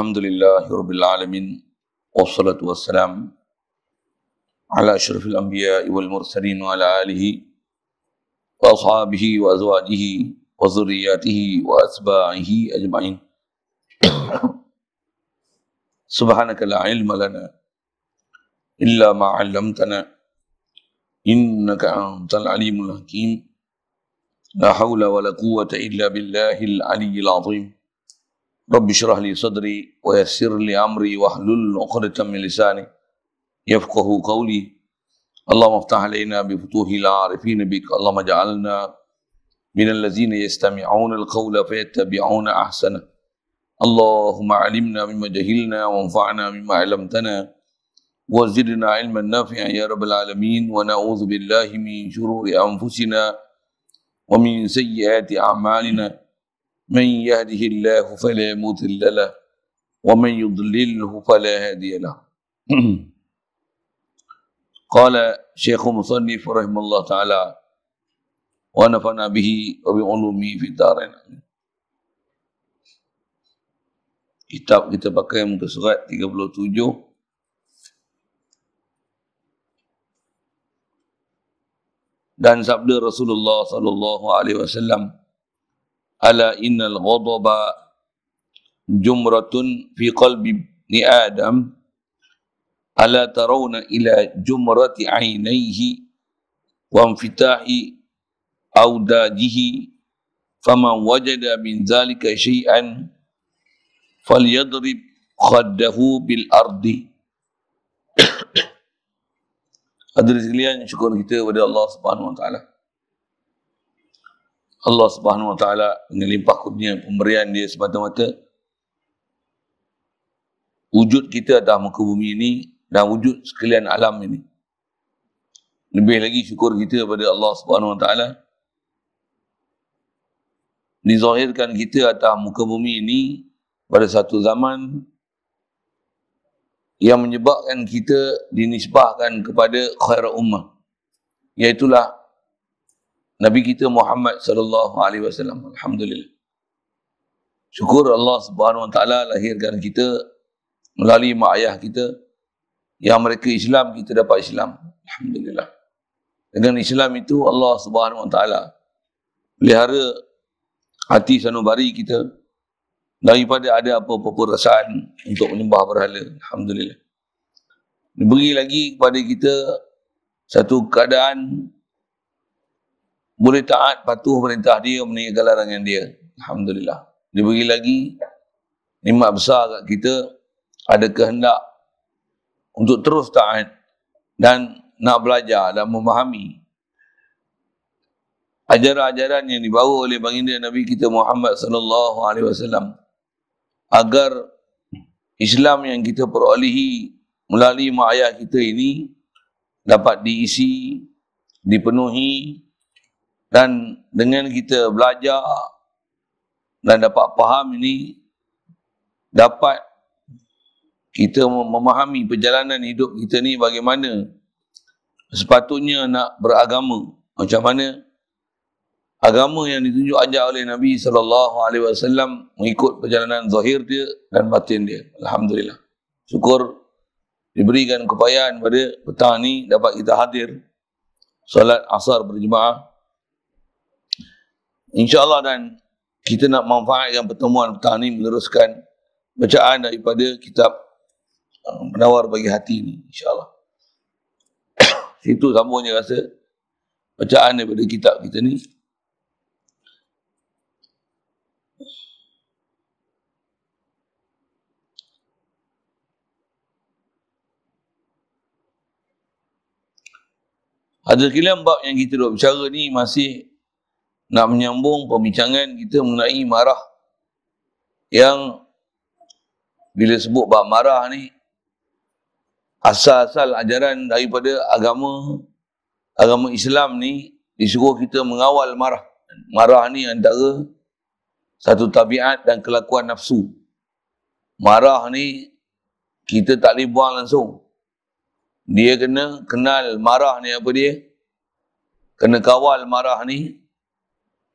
Alhamdulillahirabbil alamin wassalatu wassalam ala asyrafil anbiya'i wal mursalin wa ala alihi wa ashabihi wa azwajihi wa dzurriyyatihi wa asba'ihi ajma'in. Subhanaka la ilma lana illa ma 'allamtana innaka antal alimul hakim. La haula wa la quwwata illa billahil aliyyil azim. Rabbi syrah li sadri wa yassir li amri wahlul 'uqdatam min lisani yafqahu qawli. Allahumma iftah alaina bi futuhil 'arifin bik. Allahumma ja'alna minal ladzina yastami'una al-qawla fayattabi'una ahsana. Allahumma 'allimna mimma jahilna wanfa'na mimma 'allamtana wa zidna 'ilman nafi'an ya rabbal alamin. Wa na'udzu billahi min shururi anfusina wa min sayyiati a'malina. من يهده الله فلا مضل له ومن يضلله فلا هادي له. قال شيخ مصنف رحمه الله تعالى ونفعنا به وبعلومه في الدارين. Kitab kita pakai muka surat 37. Dan sabda Rasulullah sallallahu alaihi wasallam, ala innal ghadaba jumratun fi qalbi ibni Adam, ala tarawna ila jumrati aynayhi wa infitahi awdajihi, faman wajada min dhalika syai'an falyadrib khaddahu bil ardi. Hadirin sekalian, syukur kita kepada Allah Subhanahu wa taala. Allah Subhanahu wa taala dengan limpah kurnia pemberian dia semata-mata wujud kita atas muka bumi ini dan wujud sekalian alam ini. Lebih lagi syukur kita kepada Allah Subhanahu wa taala dizahirkan kita atas muka bumi ini pada satu zaman yang menyebabkan kita dinisbahkan kepada khairat ummah, iaitulah Nabi kita Muhammad sallallahu alaihi wasallam. Alhamdulillah. Syukur Allah Subhanahu wa taala lahirkan kita melalui mak ayah kita yang mereka Islam, kita dapat Islam. Alhamdulillah. Dengan Islam itu Allah Subhanahu wa taala pelihara hati sanubari kita daripada ada apa-apa perasaan untuk menyembah berhala. Alhamdulillah. Diberi lagi kepada kita satu keadaan boleh taat, patuh perintah dia, meninggalkan larangan dia. Alhamdulillah. Diberi lagi nikmat besar kat kita, ada kehendak untuk terus taat dan nak belajar dan memahami ajaran-ajaran yang dibawa oleh baginda Nabi kita Muhammad sallallahu alaihi wasallam, agar Islam yang kita perolehi melalui mak ayah kita ini dapat diisi, dipenuhi, dan dengan kita belajar dan dapat faham ini, dapat kita memahami perjalanan hidup kita ni bagaimana sepatutnya nak beragama, macam mana agama yang ditunjuk ajar oleh Nabi SAW mengikut perjalanan zahir dia dan batin dia. Alhamdulillah. Syukur diberikan keupayaan pada petang ni dapat kita hadir solat asar berjemaah, InsyaAllah, dan kita nak manfaatkan pertemuan petang ni meneruskan bacaan daripada kitab Penawar Bagi Hati ni, insyaAllah. Situ sambungnya rasa bacaan daripada kitab kita ni. Ada sekalian bab yang kita duk bicara ni masih nak menyambung pembincangan kita mengenai marah, yang bila sebut bab marah ni, asal-asal ajaran daripada agama Islam ni disuruh kita mengawal marah. Marah ni antara satu tabiat dan kelakuan nafsu. Marah ni kita tak boleh buang langsung. Dia kena kenal marah ni apa dia, kena kawal marah ni.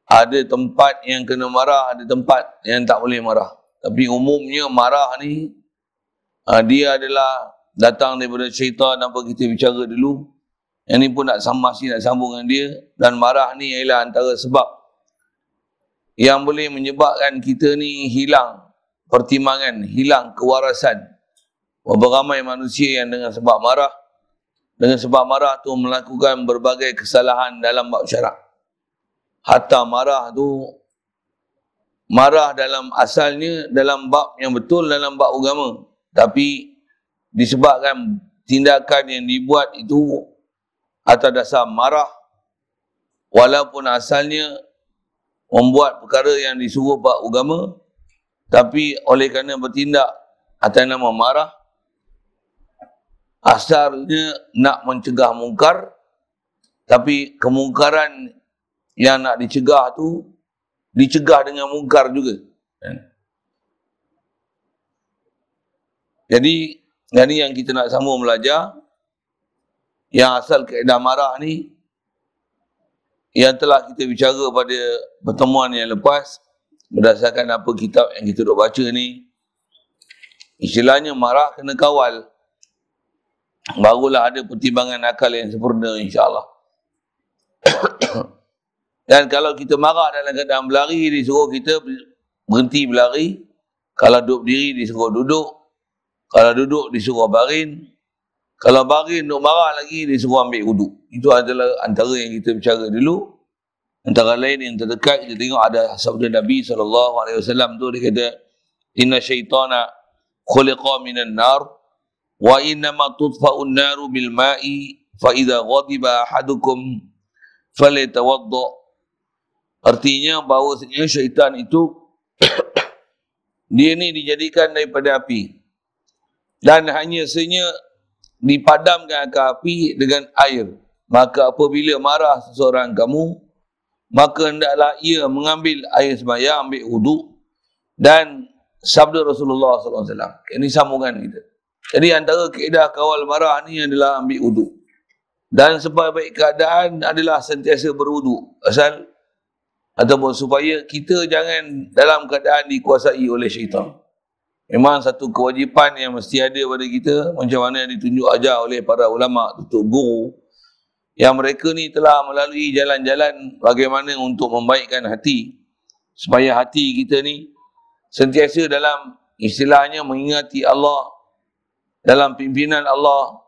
Ada tempat yang kena marah, ada tempat yang tak boleh marah. Tapi umumnya marah ni dia adalah datang daripada syaitan. Apa kita bicara dulu. Yang ni pun nak sambung dengan dia. Dan marah ni ialah antara sebab yang boleh menyebabkan kita ni hilang pertimbangan, hilang kewarasan. Beberapa ramai manusia yang dengan sebab marah tu melakukan berbagai kesalahan dalam bab syarak. Hatta marah tu, marah dalam asalnya dalam bab yang betul, dalam bab agama. Tapi disebabkan tindakan yang dibuat itu atas dasar marah, walaupun asalnya membuat perkara yang disuruh bab agama, tapi oleh kerana bertindak atas nama marah, asalnya nak mencegah mungkar, tapi kemungkaran yang nak dicegah tu dicegah dengan mungkar juga. Jadi yang kita nak sambung belajar, yang asal kaedah marah ni, yang telah kita bicara pada pertemuan yang lepas, berdasarkan apa kitab yang kita duk baca ni, istilahnya marah kena kawal. Barulah ada pertimbangan akal yang sempurna, insyaAllah. Dan kalau kita marah dalam keadaan berlari, disuruh kita berhenti berlari. Kalau duduk berdiri, disuruh duduk. Kalau duduk, disuruh baring. Kalau baring, duduk marah lagi, disuruh ambil wuduk. Itu adalah antara yang kita bicara dulu. Antara lain yang terdekat, kita tengok ada sabda Nabi SAW tu, dia kata, Inna syaitana khuliqa minan nar, wa innama tudfa'un naru bil ma'i, fa idha ghadiba ahadukum falitawadda. Artinya bahawasanya syaitan itu dia ni dijadikan daripada api dan hanya sahaja dipadamkan ke api dengan air. Maka apabila marah seseorang kamu, maka hendaklah ia mengambil air sembahyang, ambil wuduk, dan sabda Rasulullah SAW. Ini sambungan kita. Jadi antara kaedah kawal marah ni adalah ambil wuduk. Dan sebaik-baik keadaan adalah sentiasa berwuduk. Asal ataupun supaya kita jangan dalam keadaan dikuasai oleh syaitan. Memang satu kewajipan yang mesti ada pada kita, macam mana yang ditunjuk ajar oleh para ulama, tutup guru, yang mereka ni telah melalui jalan-jalan bagaimana untuk membaikkan hati, supaya hati kita ni sentiasa dalam istilahnya mengingati Allah, dalam pimpinan Allah,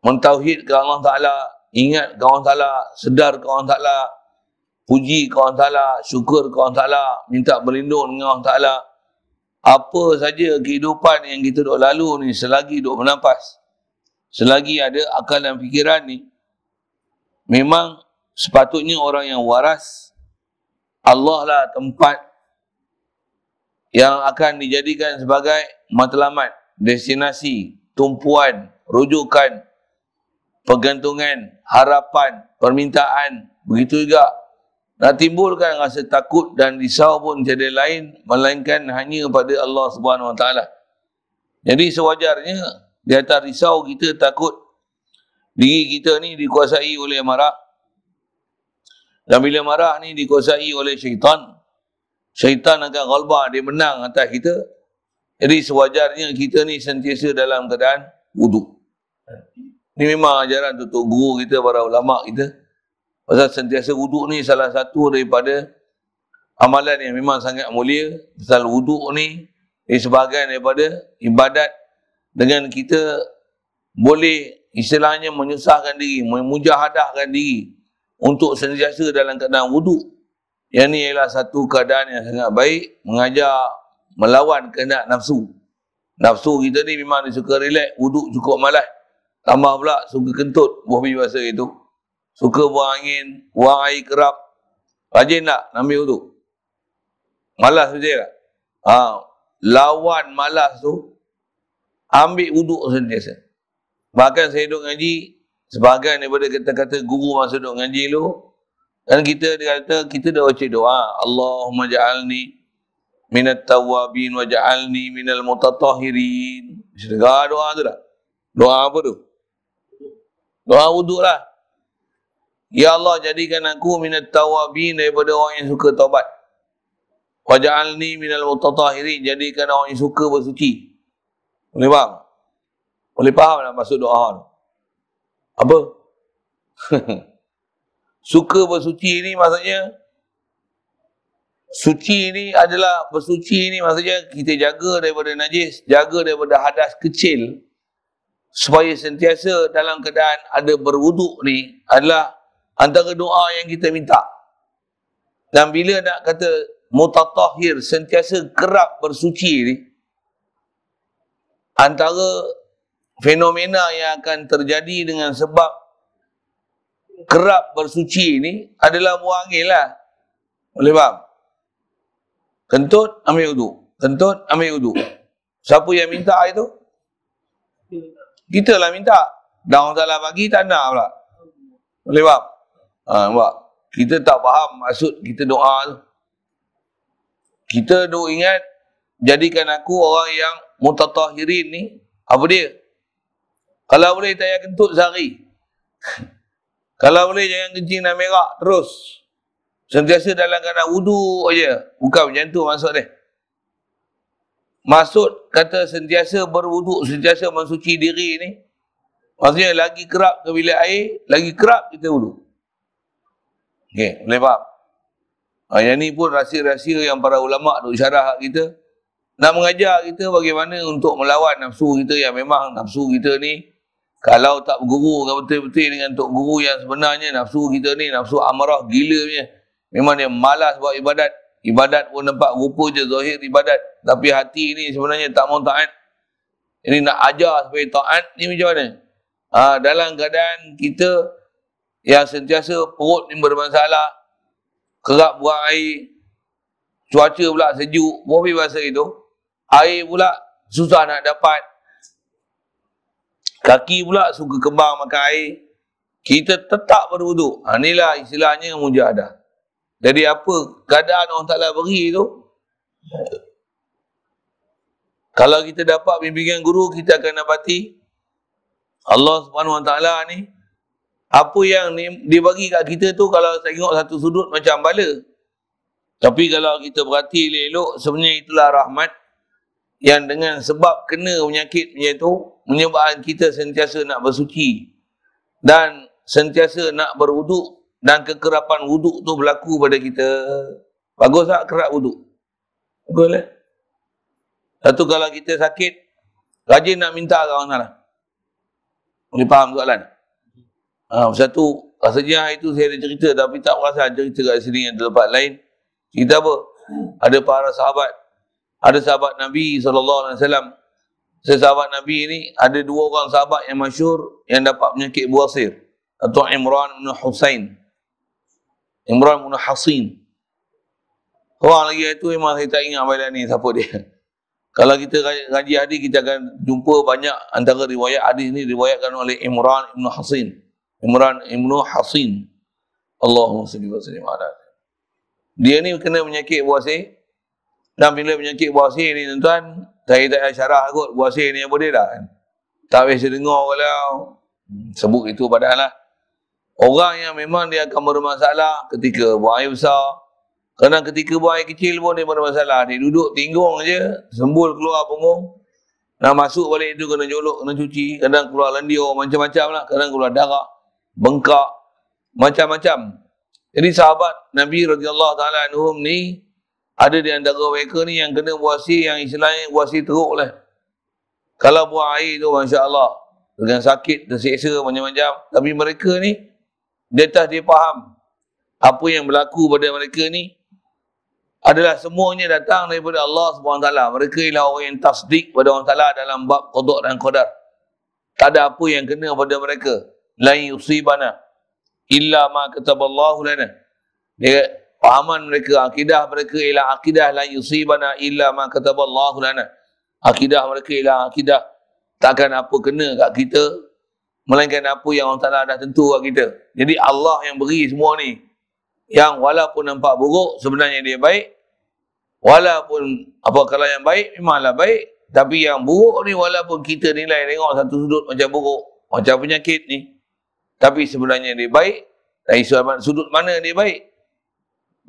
mentauhidkan Allah Ta'ala, ingat ke Allah Ta'ala, sedar ke Allah Ta'ala, puji ke Allah Ta'ala, syukur ke Allah Ta'ala, minta berlindung dengan Allah Ta'ala. Apa saja kehidupan yang kita duk lalu ni, selagi duk bernafas, selagi ada akal dan fikiran ni, memang sepatutnya orang yang waras, Allah lah tempat yang akan dijadikan sebagai matlamat, destinasi, tumpuan, rujukan, pergantungan, harapan, permintaan. Begitu juga nak timbulkan rasa takut dan risau pun tiada lain melainkan hanya pada Allah Subhanahu Wa Taala. Jadi sewajarnya di atas risau kita, takut diri kita ni dikuasai oleh marah. Dan bila marah ni dikuasai oleh syaitan, syaitan akan ghalbah, dia menang atas kita. Jadi sewajarnya kita ni sentiasa dalam keadaan wuduk. Ini memang ajaran tutup guru kita, para ulama kita. Pasal sentiasa wuduk ni salah satu daripada amalan yang memang sangat mulia. Pasal wuduk ni sebahagian daripada ibadat, dengan kita boleh istilahnya menyusahkan diri, memujahadahkan diri untuk sentiasa dalam keadaan wuduk. Yang ni ialah satu keadaan yang sangat baik, mengajar melawan kehendak nafsu. Nafsu kita ni memang dia suka relax, wuduk cukup malas. Tambah pula suka kentut, buah bahasa itu. Suka buang angin, buang air kerap. Rajin tak ambil wuduk? Malas betul tak? Lawan malas tu, ambil wuduk sentiasa. Bahkan saya duduk ngaji, sebahagian daripada kata-kata guru masa duduk ngaji tu, dan kita dia kata, kita dah baca doa, Allahumma ja'alni minat tawabin wa ja'alni minal mutatahhirin. Dengar doa tu tak? Doa apa tu? Doa wuduk lah. Ya Allah, jadikan aku minat tawabin, daripada orang yang suka taubat. Waj'alni minal mutatahirin, jadikan orang yang suka bersuci. Boleh faham? Boleh faham tak maksud doa tu? Apa? Suka bersuci ni maksudnya, suci ni adalah, bersuci ni maksudnya kita jaga daripada najis, jaga daripada hadas kecil, supaya sentiasa dalam keadaan ada berwuduk ni adalah antara doa yang kita minta. Dan bila nak kata mutatahhir, sentiasa kerap bersuci ni, antara fenomena yang akan terjadi dengan sebab kerap bersuci ni adalah buang angin lah. Boleh faham? Kentut, ambil wuduk. Kentut, ambil wuduk. Siapa yang minta itu? Kita lah minta. Dan orang Ta'ala bagi, tak nak pula. Boleh faham? Nampak? Kita tak faham maksud kita doa tu. Kita duk ingat, jadikan aku orang yang mutatahirin ni, apa dia? Kalau boleh tak payah kentut sehari. Kalau boleh jangan kencing dan merak terus. Sentiasa dalam keadaan wuduk aja. Bukan macam tu maksud dia. Maksud kata sentiasa berwuduk, sentiasa mensuci diri ni, maksudnya lagi kerap ke bilik air, lagi kerap kita wuduk. Okey, boleh faham? Yang ni pun rahsia-rahsia yang para ulama' duk syarah kita. Nak mengajar kita bagaimana untuk melawan nafsu kita yang memang nafsu kita ni, kalau tak berguru betul-betul dengan tok guru yang sebenarnya, nafsu kita ni nafsu amarah gila punya. Memang dia malas buat ibadat. Ibadat pun nampak rupa je zahir ibadat. Tapi hati ni sebenarnya tak mau taat. Ini nak ajar supaya taat ni macam mana? Dalam keadaan kita yang sentiasa perut ni bermasalah, kerap buang air, cuaca pula sejuk, boleh bahasa itu, air pula susah nak dapat, kaki pula suka kembang makan air, kita tetap berwuduk. Inilah istilahnya mujahadah. Jadi apa keadaan orang Ta'ala beri tu, kalau kita dapat bimbingan guru, kita akan dapati Allah Subhanahu Wa Ta'ala ni, apa yang dia bagi kat kita tu, kalau tengok satu sudut macam bala. Tapi kalau kita perhati elok, sebenarnya itulah rahmat yang dengan sebab kena penyakit macam tu, menyebabkan kita sentiasa nak bersuci dan sentiasa nak berwuduk, dan kekerapan wuduk tu berlaku pada kita. Bagus tak kerap wuduk? Bagus lah. Satu, kalau kita sakit, rajin nak minta ke orang Ta'ala. Boleh faham soalan? Satu, rasanya itu saya ada cerita, tapi tak perasan cerita kat sini yang tempat lain. Cerita apa? Ada para sahabat. Ada sahabat Nabi SAW. Sahabat Nabi ni, ada dua orang sahabat yang masyhur yang dapat penyakit buasir. Atau Imran bin Husain. Imran bin Hasin. Orang lagi itu memang saya tak ingat balik ni siapa dia. Kalau kita kaji hadis, kita akan jumpa banyak antara riwayat hadis ni riwayatkan oleh Imran bin Hasin. Imran bin Hasin. Allahumma salli wa sallim ala. Dia ni kena penyakit buasir. Dan bila penyakit buasir ni tuan-tuan, saya tak ada syarah kot buasir ni apa dia dah kan. Tak biasa dengar kalau sebut itu padahal lah. Orang yang memang dia akan bermasalah ketika buang air besar. Kadang ketika buang air kecil pun dia bermasalah. Dia duduk tinggung je, sembul keluar punggung. Nak masuk balik tu kena jolok, kena cuci. Kadang keluar lendir, macam-macam lah. Kadang keluar darah, bengkak, macam-macam. Jadi sahabat Nabi radhiyallahu ta'ala anhum ni, ada di antara mereka ni yang kena buasir, yang istilahnya buasir teruk lah. Kalau buang air tu, Masya Allah, dengan sakit, terseksa, macam-macam. Tapi mereka ni, dia faham apa yang berlaku pada mereka ni adalah semuanya datang daripada Allah SWT. Mereka ialah orang yang tasdik pada Allah Ta'ala dalam bab qada dan qadar. Tak ada apa yang kena pada mereka. La yusibana illa ma kataballahu lana. Dia fahaman mereka, akidah mereka ialah akidah la yusibana illa ma kataballahu lana. Akidah mereka ialah akidah takkan apa kena kat kita melainkan apa yang Allah Ta'ala dah tentu kat kita. Jadi Allah yang beri semua ni. Yang walaupun nampak buruk, sebenarnya dia baik. Walaupun apa kalau yang baik, memanglah baik. Tapi yang buruk ni, walaupun kita nilai tengok satu sudut macam buruk, macam penyakit ni, tapi sebenarnya dia baik. Dari sudut mana dia baik?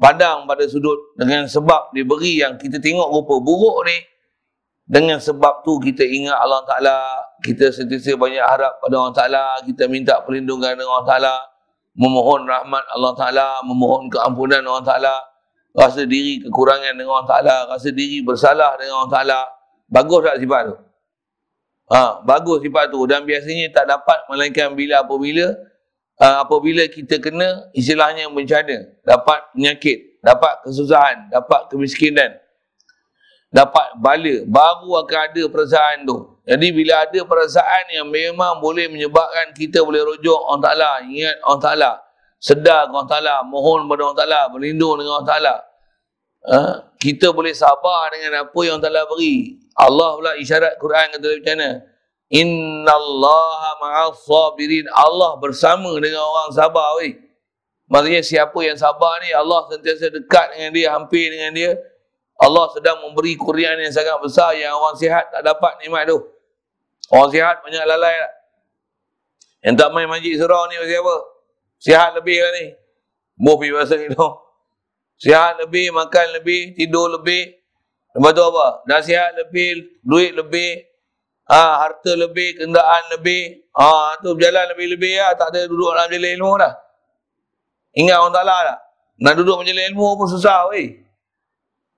pandang pada sudut dengan sebab diberi yang kita tengok rupa buruk ni. Dengan sebab tu kita ingat Allah Ta'ala, kita sentiasa banyak harap pada Allah Ta'ala, kita minta perlindungan dengan Allah Ta'ala, memohon rahmat Allah Ta'ala, memohon keampunan Allah Ta'ala, rasa diri kekurangan dengan Allah Ta'ala, rasa diri bersalah dengan Allah Ta'ala. Bagus tak sifat tu? Bagus sifat tu, dan biasanya tak dapat melainkan apabila kita kena istilahnya bencana, dapat penyakit, dapat kesusahan, dapat kemiskinan, dapat bala, baru akan ada perasaan tu. Jadi bila ada perasaan yang memang boleh menyebabkan kita boleh rujuk Allah Ta'ala, ingat Allah Ta'ala, sedar Allah Ta'ala, mohon kepada Allah Ta'ala, berlindung dengan Allah Ta'ala, kita boleh sabar dengan apa yang Allah Ta'ala beri. Allah pula isyarat Quran kata macam mana? Innallaha ma'as sabirin. Allah bersama dengan orang sabar. Maksudnya siapa yang sabar ni, Allah sentiasa dekat dengan dia, hampir dengan dia. Allah sedang memberi kurniaan yang sangat besar yang orang sihat tak dapat nikmat tu. Orang sihat banyak lalai tak? Yang tak main majlis surau ni pasal apa? Sihat lebih kan ni? Boh pergi bahasa itu. Sihat lebih, makan lebih, tidur lebih. Lepas tu apa? Dah sihat lebih, duit lebih, harta lebih, kenderaan lebih. Tu berjalan lebih-lebih lah. Tak ada duduk dalam majlis ilmu dah. Ingat orang Ta'ala dah. Nak duduk majlis ilmu pun susah weh.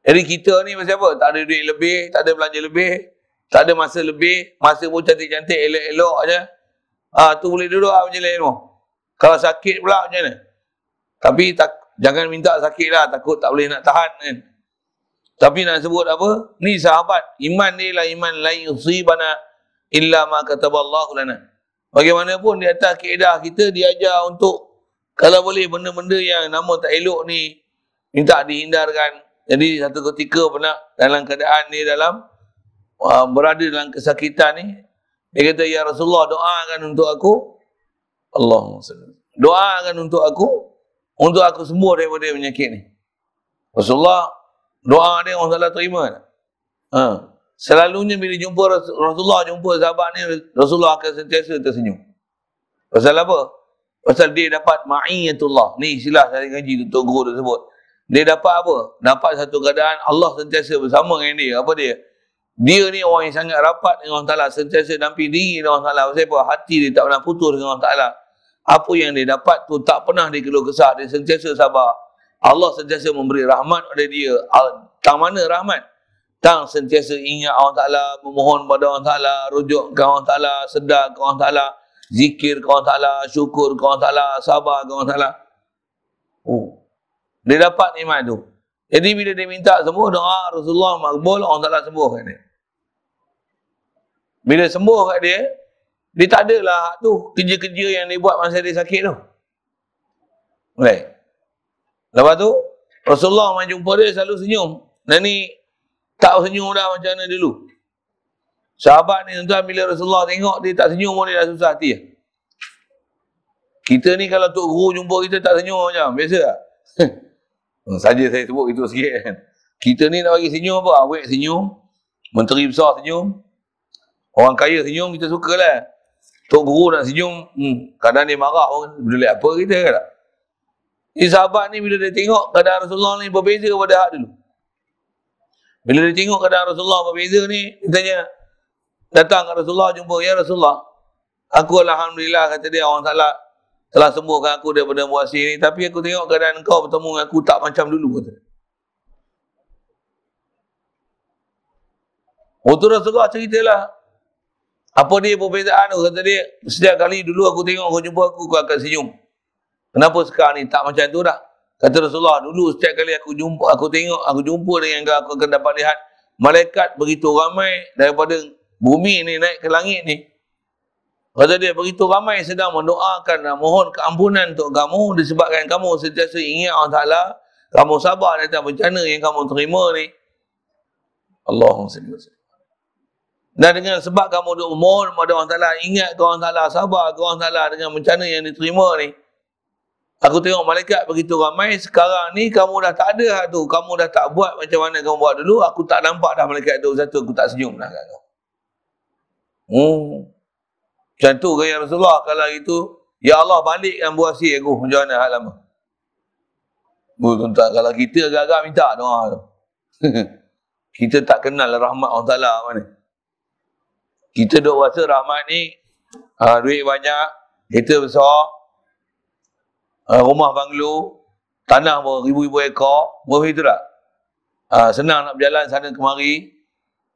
Jadi kita ni macam apa? Tak ada duit lebih, tak ada belanja lebih, tak ada masa lebih, masa pun cantik-cantik, elok-elok aja. Tu boleh duduk lah macam ilmu. Kalau sakit pula macam mana? Tapi jangan minta sakit lah, takut tak boleh nak tahan kan. Tapi nak sebut apa? Ni sahabat, iman ni lah iman la yusibana illa ma kataballahu lana. Bagaimanapun di atas kaedah kita diajar untuk kalau boleh benda-benda yang nama tak elok ni minta dihindarkan. Jadi satu ketika pernah dalam keadaan ni berada dalam kesakitan ni, dia kata, ya Rasulullah, doakan untuk aku. Allahumma salli. Doakan untuk aku sembuh daripada penyakit ni. Rasulullah, doa dia orang salah terima. Selalunya bila jumpa Rasulullah, jumpa sahabat ni, Rasulullah akan sentiasa tersenyum. Pasal apa? Pasal dia dapat ma'iyatullah. Ni istilah saya ngaji Tok Guru tersebut. Dia dapat apa? Dapat satu keadaan Allah sentiasa bersama dengan dia. Apa dia? Dia ni orang yang sangat rapat dengan Allah Ta'ala, sentiasa damping diri dengan Allah Ta'ala. Pasal apa? Hati dia tak pernah putus dengan Allah Ta'ala. Apa yang dia dapat tu tak pernah dia keluh kesah. Dia sentiasa sabar. Allah sentiasa memberi rahmat pada dia. Tang mana rahmat? Tang sentiasa ingat Allah Ta'ala, memohon pada Allah Ta'ala, rujuk ke Allah Ta'ala, sedar ke Allah Ta'ala, zikir ke Allah Ta'ala, syukur ke Allah Ta'ala, sabar ke Allah Ta'ala. Dia dapat nikmat tu. Jadi bila dia minta sembuh, doa Rasulullah makbul, Allah Ta'ala sembuhkan dia. Bila sembuh kat dia, dia tak adalah tu kerja-kerja yang dia buat masa dia sakit tu. Baik. Lepas tu, Rasulullah main jumpa dia selalu senyum. Dan ni tak senyum dah macam mana dulu. Sahabat ni tuan bila Rasulullah tengok dia tak senyum pun dia dah susah hati. Kita ni kalau Tok Guru jumpa kita tak senyum macam biasa tak? Saja saya sebut itu sikit kan. Kita ni nak bagi senyum apa? Awek senyum, menteri besar senyum, orang kaya senyum, kita sukalah. Tok Guru nak senyum, kadang dia marah pun, benda apa kita kan tak? Ni sahabat ni bila dia tengok keadaan Rasulullah ni berbeza pada hak dulu. Bila dia tengok keadaan Rasulullah berbeza ni, dia tanya, datang ke Rasulullah jumpa, ya Rasulullah, aku alhamdulillah kata dia, orang telah sembuhkan aku daripada muasir ni, tapi aku tengok keadaan kau bertemu dengan aku tak macam dulu kata. Waktu Rasulullah ceritalah apa dia perbezaan tu, kata dia, setiap kali dulu aku tengok kau jumpa aku akan senyum. Kenapa sekarang ni tak macam tu dah? Kata Rasulullah, dulu setiap kali aku jumpa dengan kau, aku akan dapat lihat malaikat begitu ramai daripada bumi ni naik ke langit ni. Kata dia, begitu ramai sedang mendoakan dan mohon keampunan untuk kamu disebabkan kamu sentiasa ingat Allah Ta'ala, kamu sabar di atas bencana yang kamu terima ni. Allahumma salli wa sallim. Dan dengan sebab kamu duk mohon kepada Allah Ta'ala, ingat ke Allah Ta'ala, sabar ke Allah Ta'ala dengan bencana yang diterima ni. Aku tengok malaikat begitu ramai, sekarang ni kamu dah tak ada hak tu. Kamu dah tak buat macam mana kamu buat dulu, aku tak nampak dah malaikat tu satu, aku tak senyum dah kat kau. Macam tu gaya Rasulullah kalau itu, ya Allah balikkan buah si aku, macam mana hal lama. Tuan-tuan, kalau kita agak-agak minta doa tu. Kita tak kenal rahmat Allah Ta'ala mana. Kita duk rasa rahmat ni, duit banyak, kereta besar, rumah banglo, tanah ribu-ribu ekor, begitu tak? Senang nak berjalan sana kemari,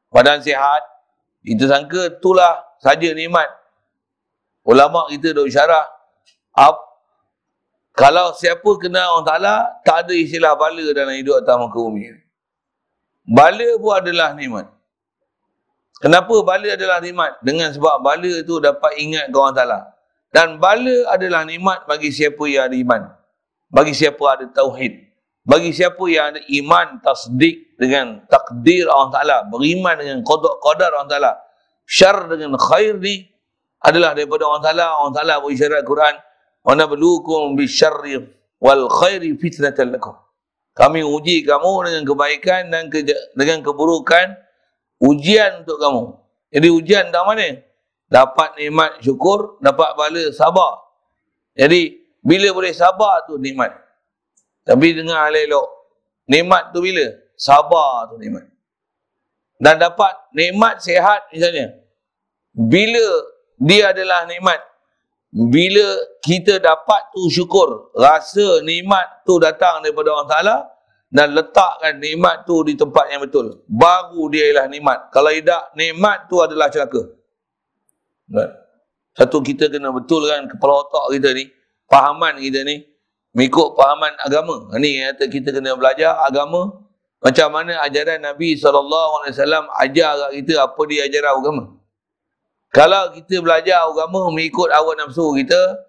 badan sihat, kita sangka itulah saja nikmat. Ulama kita duk syarah, kalau siapa kenal Allah Ta'ala, tak ada istilah bala dalam hidup atas muka bumi. Bala pun adalah nikmat. Kenapa bala adalah nikmat? Dengan sebab bala tu dapat ingat ke Allah Ta'ala. Dan bala adalah nikmat bagi siapa yang ada iman. Bagi siapa ada tauhid. Bagi siapa yang ada iman tasdik dengan takdir Allah Ta'ala. Beriman dengan qadar Allah Ta'ala. Syar dengan khair ni adalah daripada Allah Ta'ala. Allah Ta'ala berisyarat Quran. وَنَبْلُوكُمْ بِالشَّرِّ وَالْخَيْرِ فِتْنَةً لَكُمْ. Kami uji kamu dengan kebaikan dan dengan keburukan, ujian untuk kamu. Jadi ujian tak mana? Dapat nikmat syukur, dapat bala sabar. Jadi bila boleh sabar tu nikmat. Tapi dengar elok, nikmat tu bila? Sabar tu nikmat. Dan dapat nikmat sihat misalnya. Bila dia adalah nikmat, bila kita dapat tu syukur, rasa nikmat tu datang daripada Allah Ta'ala dan letakkan nikmat tu di tempat yang betul, baru dia ialah nikmat. Kalau tidak, nikmat tu adalah celaka. Satu, kita kena betulkan kepala otak kita ni, fahaman kita ni, mengikut fahaman agama. Ni kita kena belajar agama, macam mana ajaran Nabi SAW ajar kat kita, apa dia ajaran agama. Kalau kita belajar agama mengikut hawa nafsu kita,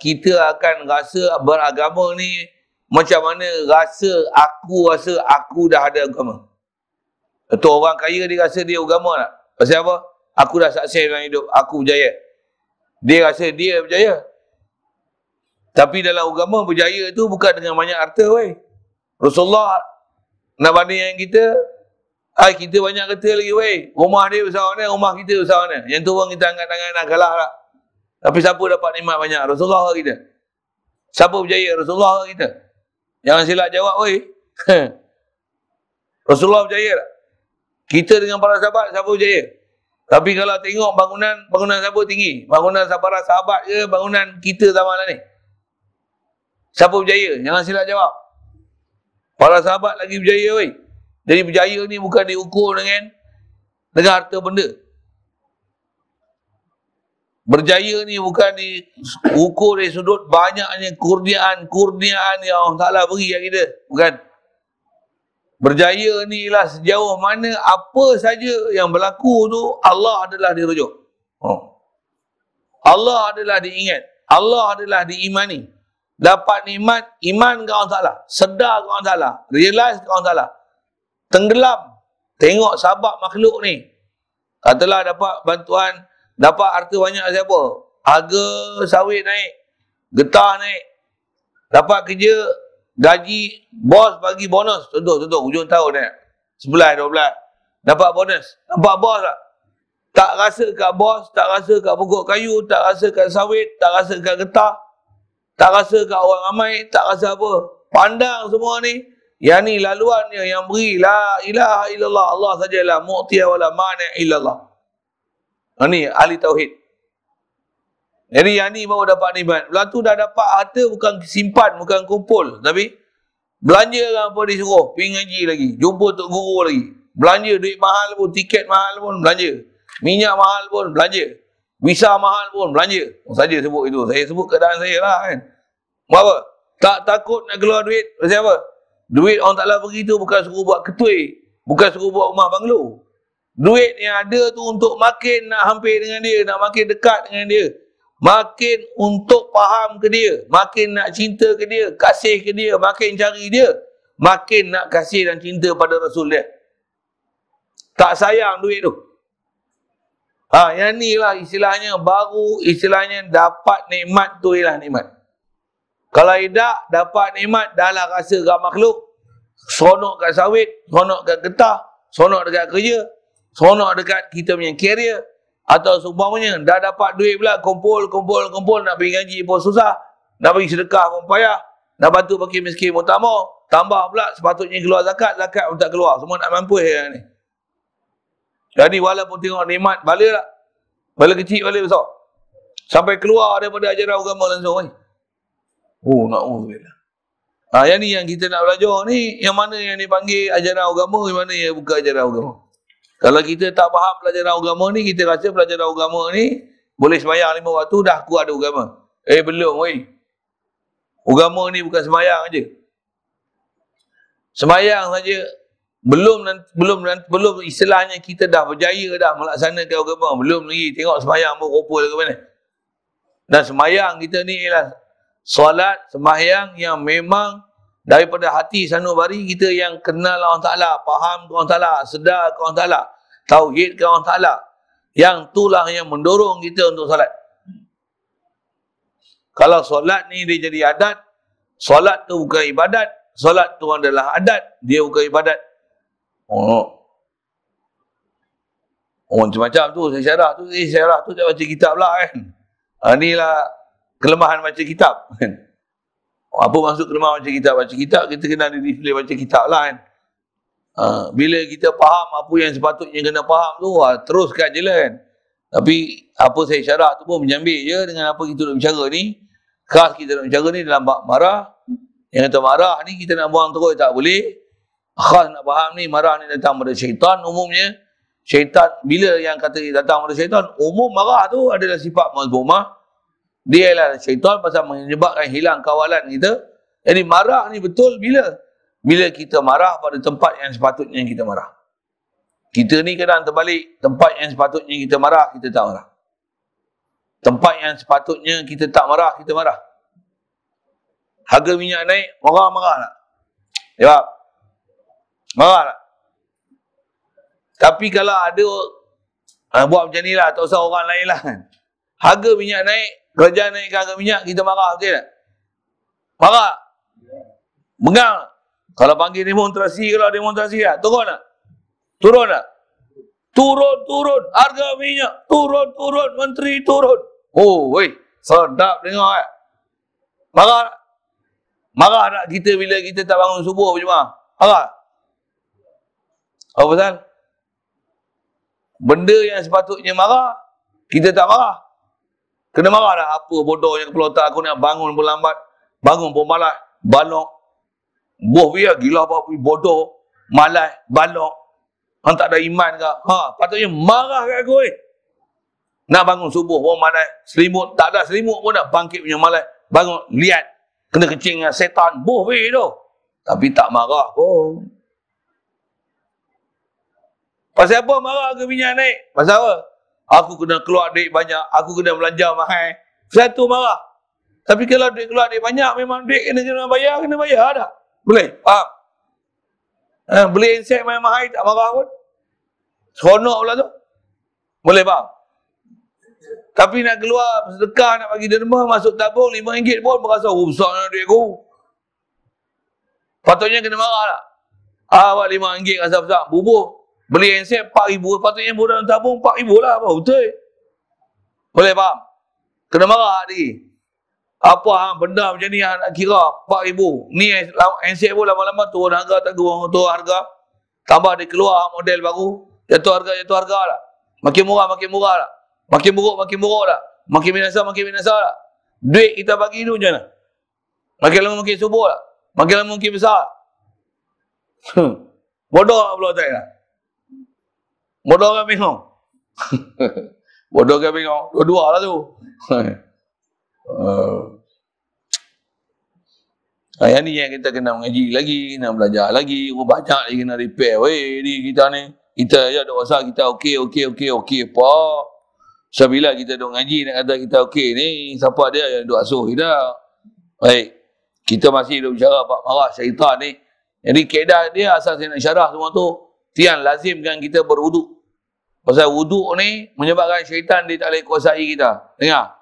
kita akan rasa beragama ni macam mana rasa aku dah ada agama. Betul, orang kaya dia rasa dia agama tak? Pasal apa? Aku dah sukses dalam hidup, aku berjaya. Dia rasa dia berjaya. Tapi dalam agama berjaya tu bukan dengan banyak harta weh. Rasulullah nak banding kita, kita banyak kereta lagi weh. Rumah dia besar mana, rumah kita besar mana. Yang tu pun kita angkat tangan nak kalah tak. Tapi siapa dapat nikmat banyak? Rasulullah ke kita? Siapa berjaya? Rasulullah ke kita? Jangan silap jawab weh. Rasulullah berjaya tak? Kita dengan para sahabat, siapa berjaya? Tapi kalau tengok bangunan siapa tinggi? Bangunan para sahabat ke bangunan kita zaman lah ni? Siapa berjaya? Jangan silap jawab. Para sahabat lagi berjaya weh. Jadi berjaya ni bukan diukur dengan harta benda. Berjaya ni bukan diukur dari sudut banyaknya kurniaan yang Allah Ta'ala beri kat kita. Bukan. Berjaya ni ialah sejauh mana apa saja yang berlaku tu Allah adalah dirujuk. Allah adalah diingat. Allah adalah diimani. Dapat nikmat, iman ke Allah Ta'ala. Sedar ke Allah Ta'ala. Realize ke Allah Ta'ala. Tenggelam, tengok sabab makhluk ni. Katalah dapat bantuan, dapat harta banyak siapa? Harga sawit naik, getah naik, dapat kerja, gaji, bos bagi bonus. Contoh, hujung tahun ni, 11, 12, dapat bonus. Nampak bos tak? Tak rasa kat bos, tak rasa kat pokok kayu, tak rasa kat sawit, tak rasa kat getah, tak rasa kat orang ramai, tak rasa apa. Pandang semua ni, yang ni laluannya yang beri la ilaha illallah, Allah sajalah mu'tiya wala mani' illallah. Ini ahli tauhid. Jadi yang ni baru dapat nikmat. Belah tu dah dapat harta bukan simpan, bukan kumpul, tapi belanja kan apa disuruh, pergi ngaji lagi, jumpa tok guru lagi. Belanja duit mahal pun, tiket mahal pun belanja. Minyak mahal pun belanja. Visa mahal pun belanja. Saja sebut itu. Saya sebut keadaan saya lah kan. Apa? Tak takut nak keluar duit. Pasal apa? Duit orang Ta'ala bagi tu bukan suruh buat ketui, bukan suruh buat rumah banglo. Duit yang ada tu untuk makin nak hampir dengan dia, nak makin dekat dengan dia, makin untuk faham ke dia, makin nak cinta ke dia, kasih ke dia, makin cari dia, makin nak kasih dan cinta pada Rasul dia. Tak sayang duit tu. Yang ni lah istilahnya baru, istilahnya dapat nikmat tu ialah nikmat. Kalau tidak, dapat nikmat dalam rasa kat makhluk, seronok kat sawit, seronok kat getah, seronok dekat kerja, seronok dekat kita punya career, atau seumpamanya, dah dapat duit pula, kumpul, nak pergi ngaji pun susah, nak pergi sedekah pun payah, Nak bantu fakir miskin muktamar. Tambah pula sepatutnya keluar zakat, zakat pun tak keluar. Semua nak mampu yang ni. Jadi walaupun tengok nikmat, bala tak? Bala kecil, bala besar. Sampai keluar daripada ajaran agama langsung ni. Oh, na'udzubillah. Yang ni yang kita nak belajar ni, yang mana yang dipanggil ajaran agama, yang mana yang bukan ajaran agama. Kalau kita tak faham pelajaran agama ni, kita rasa pelajaran agama ni boleh sembahyang 5 waktu, dah aku ada agama. Belum, weh. Agama ni bukan sembahyang aja. Sembahyang saja belum istilahnya kita dah berjaya dah melaksanakan agama. Belum lagi. Tengok sembahyang pun rupa ke mana. Dan sembahyang kita ni ialah solat, sembahyang yang memang daripada hati sanubari kita yang kenal Allah Ta'ala, faham Allah Ta'ala, sedar Allah Ta'ala, tauhid Allah Ta'ala. Yang itulah yang mendorong kita untuk solat. Kalau solat ni dia jadi adat, solat tu bukan ibadat, solat tu adalah adat, dia bukan ibadat. Macam-macam tu, syarah tu tak baca kitab lah kan. Inilah kelemahan baca kitab kan. Apa maksud kelemahan baca kitab? Baca kitab, kita kena disiplin baca kitab lah kan. Bila kita faham apa yang sepatutnya kena faham tu, teruskan je lah kan. Tapi apa saya syarah tu pun menyambil je dengan apa kita nak bicara ni. Khas kita nak bicara ni dalam bab marah. Yang kata marah ni kita nak buang terus tak boleh. Khas nak faham ni, marah ni datang pada syaitan umumnya. Syaitan, bila yang kata datang pada syaitan, umum marah tu adalah sifat mazmumah. Dia ialah syaitan pasal menyebabkan hilang kawalan kita. Jadi marah ni betul bila kita marah pada tempat yang sepatutnya kita marah. Kita ni kadang terbalik, tempat yang sepatutnya kita marah, kita tak marah. Tempat yang sepatutnya kita tak marah, kita marah. Harga minyak naik, marah tak? Jawab. Marah tak? Tapi kalau ada buat macam ni lah, tak usah orang lain lah kan. Harga minyak naik, kerajaan naikkan harga minyak, kita marah, betul tak? Marah? Bengang tak? Kalau panggil demonstrasi, kalau demonstrasi tak? Turun tak? Turun tak? Turun. Harga minyak, turun. Menteri turun. Oh, weh. Sedap dengar tak? Marah tak? Marah tak kita bila kita tak bangun subuh berjemaah? Marah? Apa pasal? Benda yang sepatutnya marah, kita tak marah. Kena marah tak? Apa bodohnya kepala otak aku nak bangun pun lambat, bangun pun malas, balok. Boh biar gila apa bodoh, malas, balok. Hang tak ada iman ke? Patutnya marah kat aku. Nak bangun subuh pun malas, selimut, tak ada selimut pun nak bangkit punya malas. Bangun, lihat, kena kecing dengan setan. Boh biar tu. Tapi tak marah pun. Pasal apa marah harga minyak naik? Pasal apa? Aku kena keluar duit banyak, aku kena belanja mahal. Satu marah. Tapi kalau duit keluar duit banyak, memang duit kena bayar tak? Boleh? Faham? Beli handset mahal tak marah pun. Seronok pula tu. Boleh faham? Tapi nak keluar sedekah, nak bagi derma, masuk tabung RM5 pun berasa, besarnya duit aku. Patutnya kena marah tak? Awak RM5 rasa besar. Bubur. Beli handset RM4,000, patutnya budak dalam tabung RM4,000 lah. Apa betul? Boleh faham? Kena marah lagi. Apa benda macam ni yang nak kira RM4,000. Ni handset pun lama-lama turun harga, tak turun harga. Tambah dia keluar model baru. Jatuh harga lah. Makin murah lah. Makin buruk lah. Makin binasa lah. Duit kita bagi tu macam mana? Makin lama makin subur lah. Makin lama makin besar. Bodoh tak pula tak lah? Bodoh kan bingung? Bodoh kan bingung? Dua-dua lah tu. Yang ni yang kita kena mengaji lagi, kena belajar lagi. Banyak lagi kena repair. Weh, ni kita ni. Kita je duk rasa kita okey apa. So, bila kita duk ngaji nak kata kita okey ni, siapa dia yang duk asuh kita? Baik. Kita masih duk bicara bab marah syaitan ni. Jadi kaedah dia asal saya nak syarah semua tu. Tiang lazimkan kita berwuduk. Pasal wuduk ni menyebabkan syaitan dia tak boleh kuasai kita. Dengar.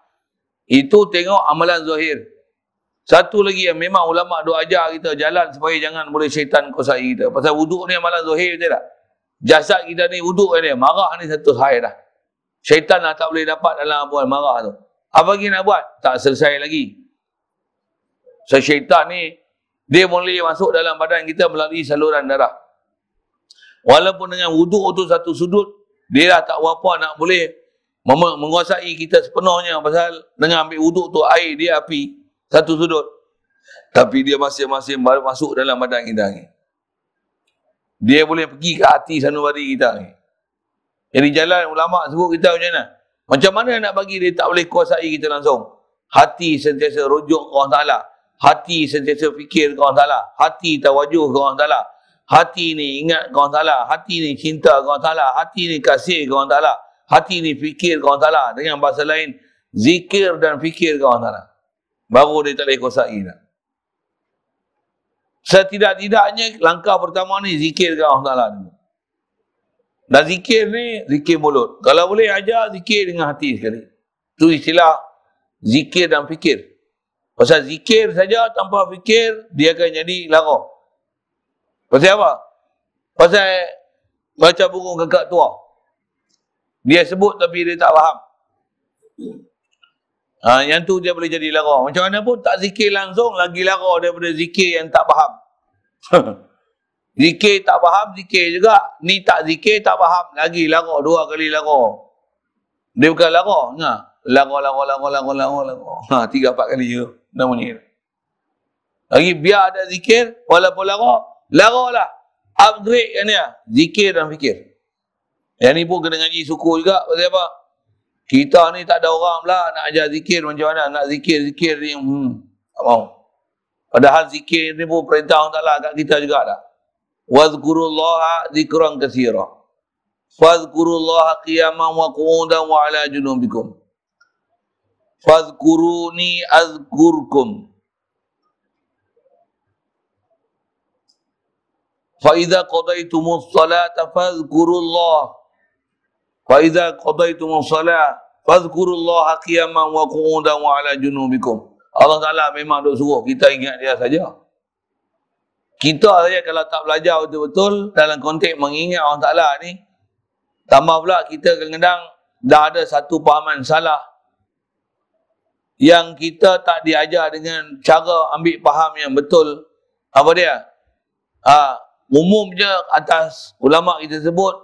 Itu tengok amalan zahir. Satu lagi yang memang ulama' duk ajar kita jalan supaya jangan boleh syaitan kuasai kita. Pasal wuduk ni amalan zahir betul tak? Jasad kita ni wuduk ni, marah ni satu hal dah. Syaitan dah tak boleh dapat dalam abuan marah tu. Apa lagi nak buat? Tak selesai lagi. So, syaitan ni, dia boleh masuk dalam badan kita melalui saluran darah. Walaupun dengan wuduk tu satu sudut, dia dah tak berapa nak boleh menguasai kita sepenuhnya, pasal dengan ambil wuduk tu air dia api satu sudut. Tapi dia masing-masing baru masuk dalam badan kita ni. Dia boleh pergi ke hati sanubari kita ni. Jadi jalan ulama sebut kita macam mana? Macam mana nak bagi dia tak boleh kuasai kita langsung? Hati sentiasa rujuk ke Allah Ta'ala. Hati sentiasa fikir ke Allah Ta'ala. Hati tawajuh ke Allah Ta'ala. Hati ni ingat ke Allah Ta'ala. Hati ni cinta ke Allah Ta'ala. Hati ni kasih ke Allah Ta'ala. Hati ni fikir ke Allah Ta'ala. Dengan bahasa lain, zikir dan fikir ke Allah Ta'ala. Baru dia tak boleh kuasai dah. Setidak-tidaknya langkah pertama ni zikir ke Allah Ta'ala. Dan zikir ni, zikir mulut. Kalau boleh ajar, zikir dengan hati sekali. Itu istilah zikir dan fikir. Pasal zikir saja tanpa fikir, dia akan jadi lara. Pasal apa? Pasal baca burung kakak tua. Dia sebut tapi dia tak faham. Yang tu dia boleh jadi lara. Macam mana pun tak zikir langsung, lagi lara daripada zikir yang tak faham. Zikir tak faham, zikir juga. Ni tak zikir, tak faham. Lagi lara, 2 kali lara. Dia bukan lara. Lara. 3-4 kali je. Namanya. Lagi biar ada zikir, walaupun lara. Lara lah. Upgrade kan dia. Zikir dan fikir. Yang ni pun kena ngaji suku juga. Pasal apa? Kita ni tak ada orang pula nak ajar zikir macam mana. Nak zikir-zikir ni. Tak mahu. Padahal zikir ni pun perintah Allah Ta'ala kat kita juga dah. Wazkurullaha zikran katsira. Fazkurullaha qiyaman wa qu'udan wa ala junubikum. Fazkuruni azkurkum. Fa idza qadaytumus salata fazkurullah. Fa idza qadaytumus salata fazkurullaha qiyaman wa qu'udan wa ala junubikum. Allah Ta'ala memang duk suruh kita ingat dia saja. Kita saja kalau tak belajar betul-betul dalam konteks mengingat Allah Ta'ala ni, tambah pula kita kadang-kadang dah ada satu pahaman salah yang kita tak diajar dengan cara ambil faham yang betul. Apa dia? Umumnya atas ulama kita sebut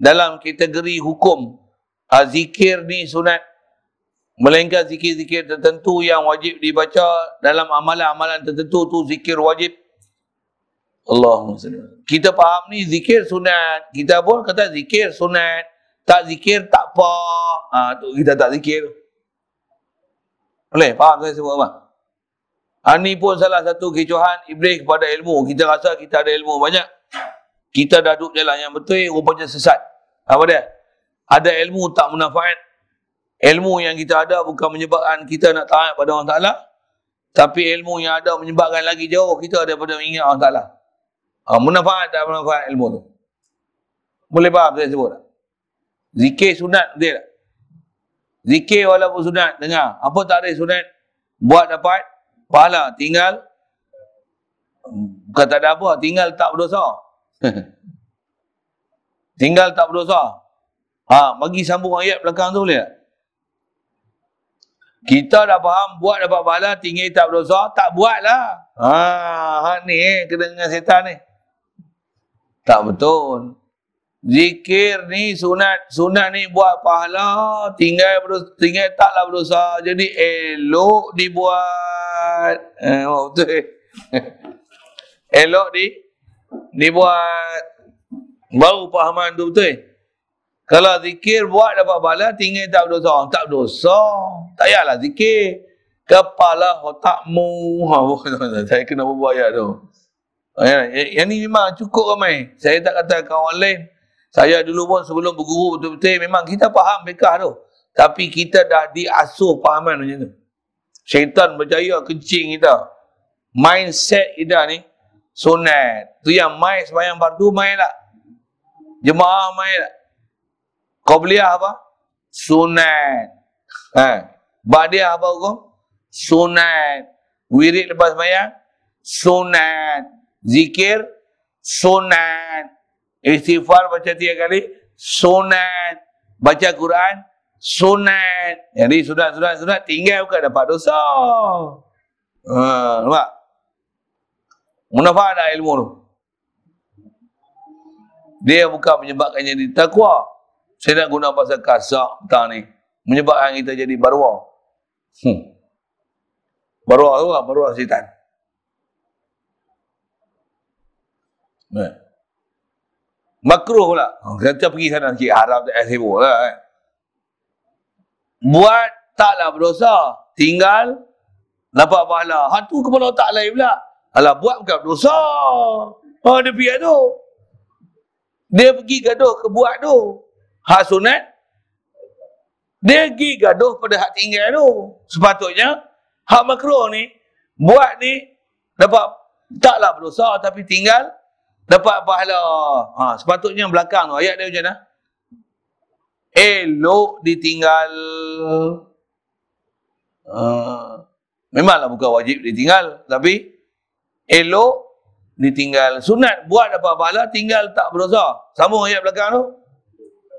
dalam kategori hukum, zikir ni sunat. Melainkan zikir-zikir tertentu yang wajib dibaca dalam amalan-amalan tertentu tu zikir wajib. Allahumma salli. Kita faham ni zikir sunat. Kita pun kata zikir sunat. Tak zikir tak apa. Tu kita tak zikir. Boleh? Faham saya sebut apa? Ini pun salah satu kecohan iblis kepada ilmu. Kita rasa kita ada ilmu banyak. Kita dah duduk jalan yang betul, rupanya sesat. Apa dia? Ada ilmu tak manfaat. Ilmu yang kita ada bukan menyebabkan kita nak taat pada Allah Ta'ala. Tapi ilmu yang ada menyebabkan lagi jauh kita daripada mengingat Allah Ta'ala. Manfaat tak manfaat ilmu tu. Boleh faham saya sebut tak? Zikir sunat betul tak? Zikir walaupun sunat, dengar. Apa tak ada sunat? Buat dapat pahala. Tinggal, bukan tak ada apa, tinggal tak berdosa. Tinggal tak berdosa. Bagi sambung ayat belakang tu boleh tak? Kita dah faham buat dapat pahala, tinggal tak berdosa, tak buatlah. Ni kena dengan setan ni. Tak betul. Zikir ni sunat. Sunat ni buat pahala, tinggal taklah berdosa. Jadi elok dibuat. Betul. Elok dibuat. Baru pahaman tu betul. Kalau zikir buat dapat pahala, tinggal tak berdosa. Tak berdosa. Tak payahlah zikir. Kepala otakmu. Saya kena berbuat ayat tu. Yang ni memang cukup ramai. Saya tak kata kawan lain. Saya dulu pun sebelum berguru betul-betul, memang kita faham fiqah tu. Tapi kita dah diasuh fahaman macam tu. Syaitan berjaya kencing kita. Mindset kita ni, sunat. Tu yang main sembahyang fardu, main tak? Jemaah main tak? Qabliyah apa? Sunat. Ba'diyah apa hukum? Sunat. Wirid lepas sembahyang? Sunat. Zikir? Sunat. Istighfar baca 3 kali? Sunat. Baca Quran? Sunat. Jadi sunat. Tinggal bukan dapat dosa. Nampak? Munafa'at dah ilmu tu. Dia bukan menyebabkan jadi takwa. Saya nak guna bahasa kasar petang ni. Menyebabkan kita jadi barwa. Barwa tu lah, barwa syaitan. Makruh pula. Kita pergi sana sikit, haram tak sibuk lah. Buat taklah berdosa. Tinggal dapat pahala. Hantu kepala otak lain pula. Alah, buat bukan berdosa. Oh, dia pergi tu. Dia pergi gaduh ke buat tu. Hak sunat. Dia pergi gaduh pada hak tinggal tu. Sepatutnya, hak makruh ni, buat ni, dapat, taklah berdosa, tapi tinggal, dapat pahala. Sepatutnya belakang tu. Ayat dia macam mana? Elok ditinggal. Memanglah bukan wajib ditinggal, tapi elok ditinggal. Sunat buat dapat pahala, tinggal tak berdosa. Sambung ayat belakang tu.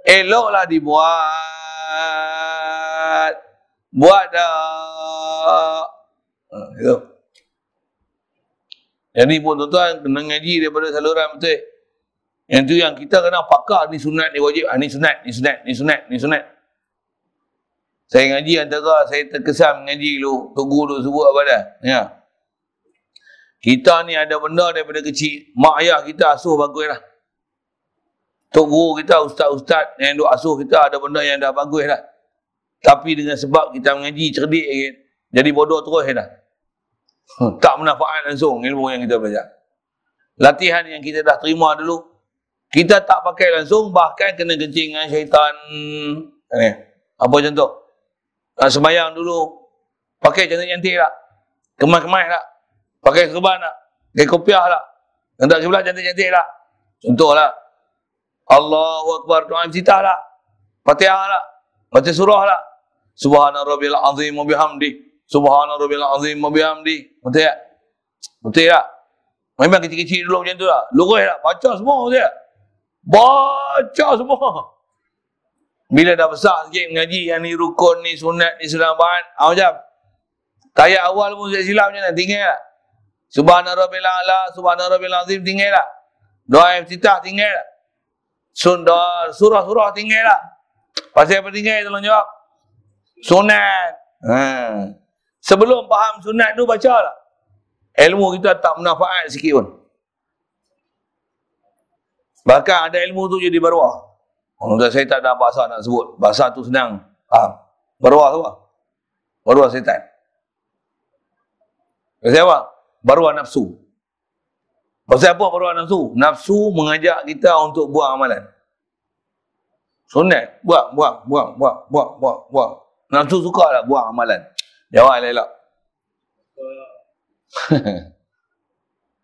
Eloklah dibuat. Buat dah. Itu. Jadi pun tuan-tuan kena ngaji daripada saluran betul. Yang tu yang kita kena pakar, ni sunat, ni wajib, ni sunat, ni sunat, ni sunat, ni sunat. Saya ngaji antara saya terkesan ngaji dulu, Tok Guru dulu sebut apa dah. Ya. Kita ni ada benda daripada kecil, mak ayah kita asuh bagus lah. Tok Guru kita, ustaz-ustaz yang duk asuh kita ada benda yang dah bagus lah. Tapi dengan sebab kita mengaji cerdik, jadi bodoh terus dah. Tak manfaat langsung ilmu yang kita belajar. Latihan yang kita dah terima dulu, kita tak pakai langsung, bahkan kena kencing dengan syaitan. Apa contoh? Sembayang dulu, pakai cantik-cantik tak? Kemas-kemas tak? Pakai serban tak? Pakai kopiah tak? Hendak sebelah cantik-cantik tak? Contohlah, Allahu Akbar, doa iftitah tak? Fatihah tak? Baca surah tak? Subhana rabbil azim wa bihamdi. Subhana rabbil azim wa bihamdi. Betul tak? Betul tak? Memang kecil-kecil dulu macam tu tak? Lurus tak? Baca semua betul tak? Baca semua. Bila dah besar sikit mengaji yang ni rukun, ni sunat, ni sunat bahan. Macam tayat awal pun saya silap macam mana? Tinggal tak? Subhana rabbil a'la, subhana rabbil azim tinggal tak? Doa iftitah tinggal tak? Surah-surah tinggal tak? Pasal apa tinggal? Tolong jawab. Sunat. Sebelum faham sunat tu baca tak? Ilmu kita tak manfaat sikit pun. Bahkan ada ilmu tu jadi barwah. Saya tak ada bahasa nak sebut. Bahasa tu senang. Faham? Barwah tu apa? Barwah syaitan. Pasal apa? Barwah nafsu. Pasal apa barwah nafsu? Nafsu mengajak kita untuk buat amalan. Sunat. Buat. Nafsu suka tak buat amalan? Jawab elok.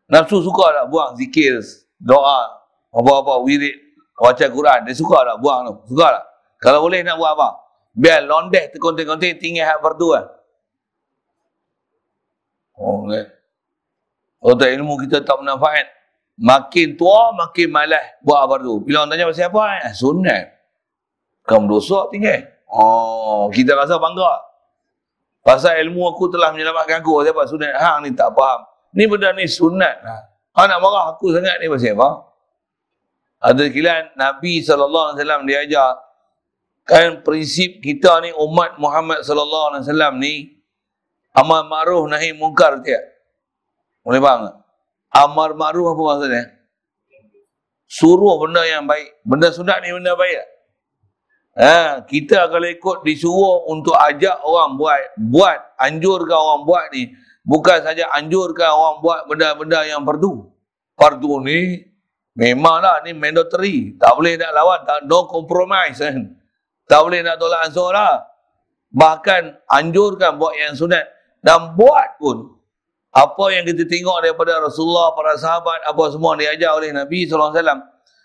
Nafsu suka tak buang zikir, doa, apa-apa, wirid, baca Quran. Dia suka tak buang tu? Suka tak? Kalau boleh nak buat apa? Biar londeh terkontek-kontek tinggal hak fardu lah. Okay. Kalau tak ilmu kita tak manfaat, makin tua makin malas buat fardu. Bila orang tanya pasal apa? Sunat. Kamu dosa tinggal. Kita rasa bangga. Pasal ilmu aku telah menyelamatkan aku. Siapa sunat? Hang ni tak faham. Ni benda ni sunat. Hang nak marah aku sangat ni pasal apa? Ada kilan Nabi SAW dia ajar kan prinsip kita ni umat Muhammad SAW ni amar ma'ruf nahi mungkar tiap. Boleh faham tak? Amar ma'ruf apa maksudnya? Suruh benda yang baik. Benda sunat ni benda baik tak? Kita kalau ikut disuruh untuk ajak orang buat, anjurkan orang buat ni, bukan saja anjurkan orang buat benda-benda yang fardu. Fardu ni memanglah ni mandatory, tak boleh nak lawan, no compromise kan. Tak boleh nak tolak ansur lah. Bahkan anjurkan buat yang sunat. Dan buat pun apa yang kita tengok daripada Rasulullah, para sahabat, apa semua diajar oleh Nabi SAW.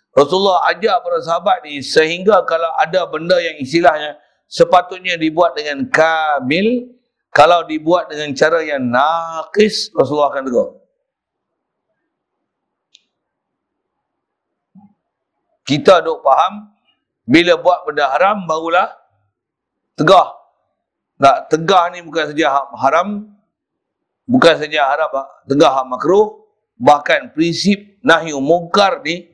Rasulullah ajak para sahabat ni sehingga kalau ada benda yang istilahnya sepatutnya dibuat dengan kamil, kalau dibuat dengan cara yang naqis, Rasulullah akan tegur. Kita duk faham, bila buat benda haram barulah tegah. Tak, tegah ni bukan saja haram, Bukan saja harap tegah makruh, bahkan prinsip nahyu munkar ni,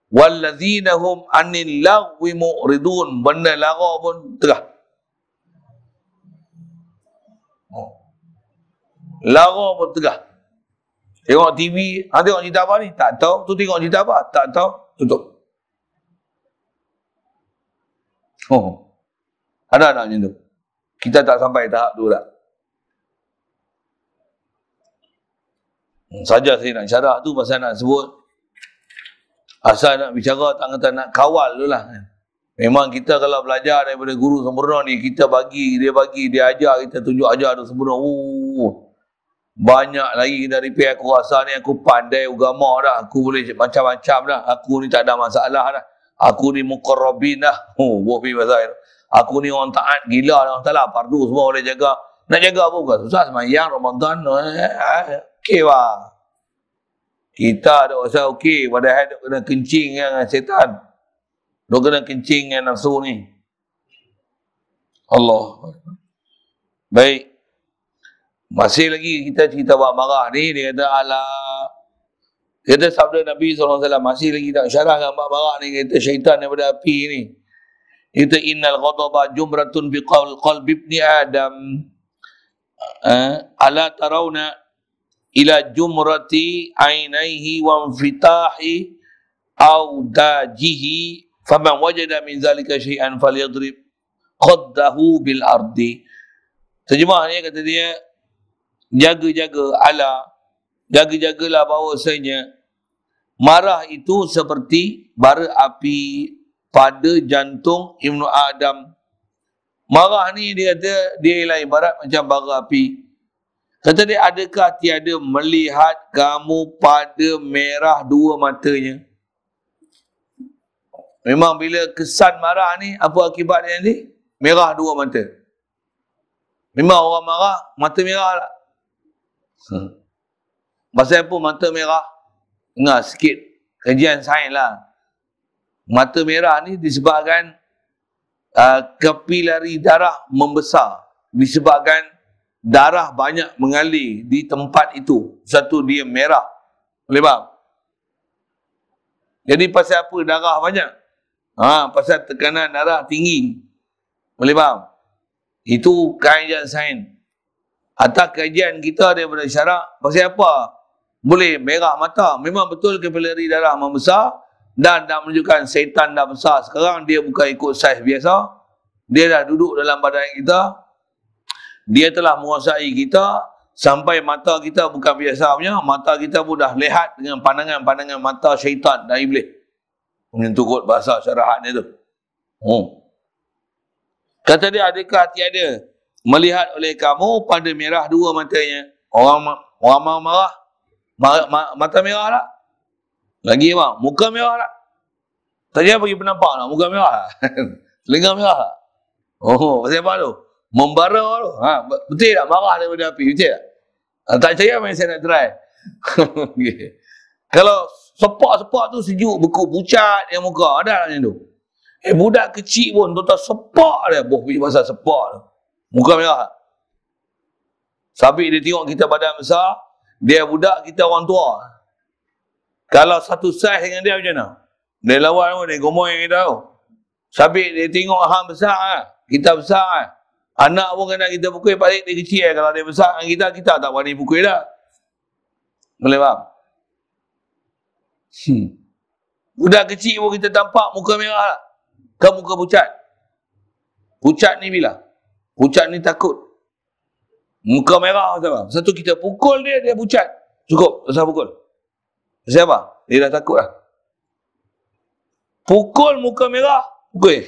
wallazina hum anil lagwi mu'ridun, benda lara pun tegah. Lara pun tegah. Tengok TV, tengok cerita apa ni? Tak tahu. Tu tengok cerita apa? Tak tahu. Tutup. Ada tak macam tu? Kita tak sampai tahap tu tak? Saja saya nak syarah tu pasal nak sebut. Asal nak bicara tak kata nak kawal tu lah. Memang kita kalau belajar daripada guru sempurna ni, kita dia ajar, kita tunjuk ajar tu sempurna. Banyak lagi dari pihak aku rasa ni aku pandai agama dah. Aku boleh macam-macam dah. Aku ni tak ada masalah dah. Aku ni muqarrabin dah. Bohbi pasal. Aku ni orang taat gila dah. Tak lah, fardu semua boleh jaga. Nak jaga apa bukan? Susah semayang Ramadan. Okey lah. Kita ada rasa okey. Padahal duk kena kencing dengan setan. Duk kena kencing dengan nafsu ni. Allah. Baik. Masih lagi kita cerita bab marah ni, dia kata dia kata sabda Nabi SAW, masih lagi tak syarahkan bab marah ni, kata syaitan daripada api ni. Dia kata innal ghadaba jumratun biqalbi ibni Adam. Ala tarawna ila jumrati ainaihi wa infitahi awdajihi faman wajada min zalika syai'an falyadrib qaddahu bil ardi. Terjemahnya kata dia, jaga-jagalah bahawasanya marah itu seperti bara api pada jantung Ibnu Adam. Marah ni dia kata dia ialah ibarat macam bara api. Kata dia, adakah tiada melihat kamu pada merah dua matanya? Memang bila kesan marah ni, apa akibatnya nanti? Merah dua mata. Memang orang marah, mata merah lah. Pasal apa mata merah? Dengar sikit kajian sains lah. Mata merah ni disebabkan kapilari darah membesar. Disebabkan darah banyak mengalir di tempat itu. Satu dia merah. Boleh faham? Jadi pasal apa darah banyak? Pasal tekanan darah tinggi. Boleh faham? Itu kajian sains. Atas kajian kita daripada syarak, pasal apa boleh merah mata? Memang betul kapilari darah membesar dan nak menunjukkan syaitan dah besar. Sekarang dia bukan ikut saiz biasa. Dia dah duduk dalam badan kita. Dia telah menguasai kita sampai mata kita bukan biasa punya. Mata kita pun dah lihat dengan pandangan-pandangan mata syaitan dan iblis. Menyentuh kot bahasa syarahannya tu. Kata dia, adakah tiada melihat oleh kamu pada merah dua matanya? Orang marah, mata merah tak? Lagi bang, muka merah tak? Tak payah bagi penampak tak? Muka merah tak? Telinga merah tak? Pasal apa tu? Membara tu. Betul tak? Marah daripada api, betul tak? Tak percaya main saya nak try. Okay. Kalau sepak-sepak tu sejuk, beku pucat yang muka, ada tak macam tu? Budak kecil pun total sepak dia. Pasal sepak tu. Muka merah. Sabit dia tengok kita badan besar, dia budak, kita orang tua. Kalau satu saiz dengan dia macam mana? Dia lawan pun, dia gomoy kita tu. Sabit dia tengok hang besar, kita besar. Anak pun kena kita pukul balik, dia kecil. Kalau dia besar dengan kita tak berani pukul dah. Boleh faham? Budak kecil pun kita tampak muka merah ke muka pucat. Pucat ni bila? Pucat ni takut. Muka merah macam apa? Satu kita pukul dia, dia pucat. Cukup, pasal pukul. Pasal apa? Dia dah takut lah. Pukul muka merah, pukul.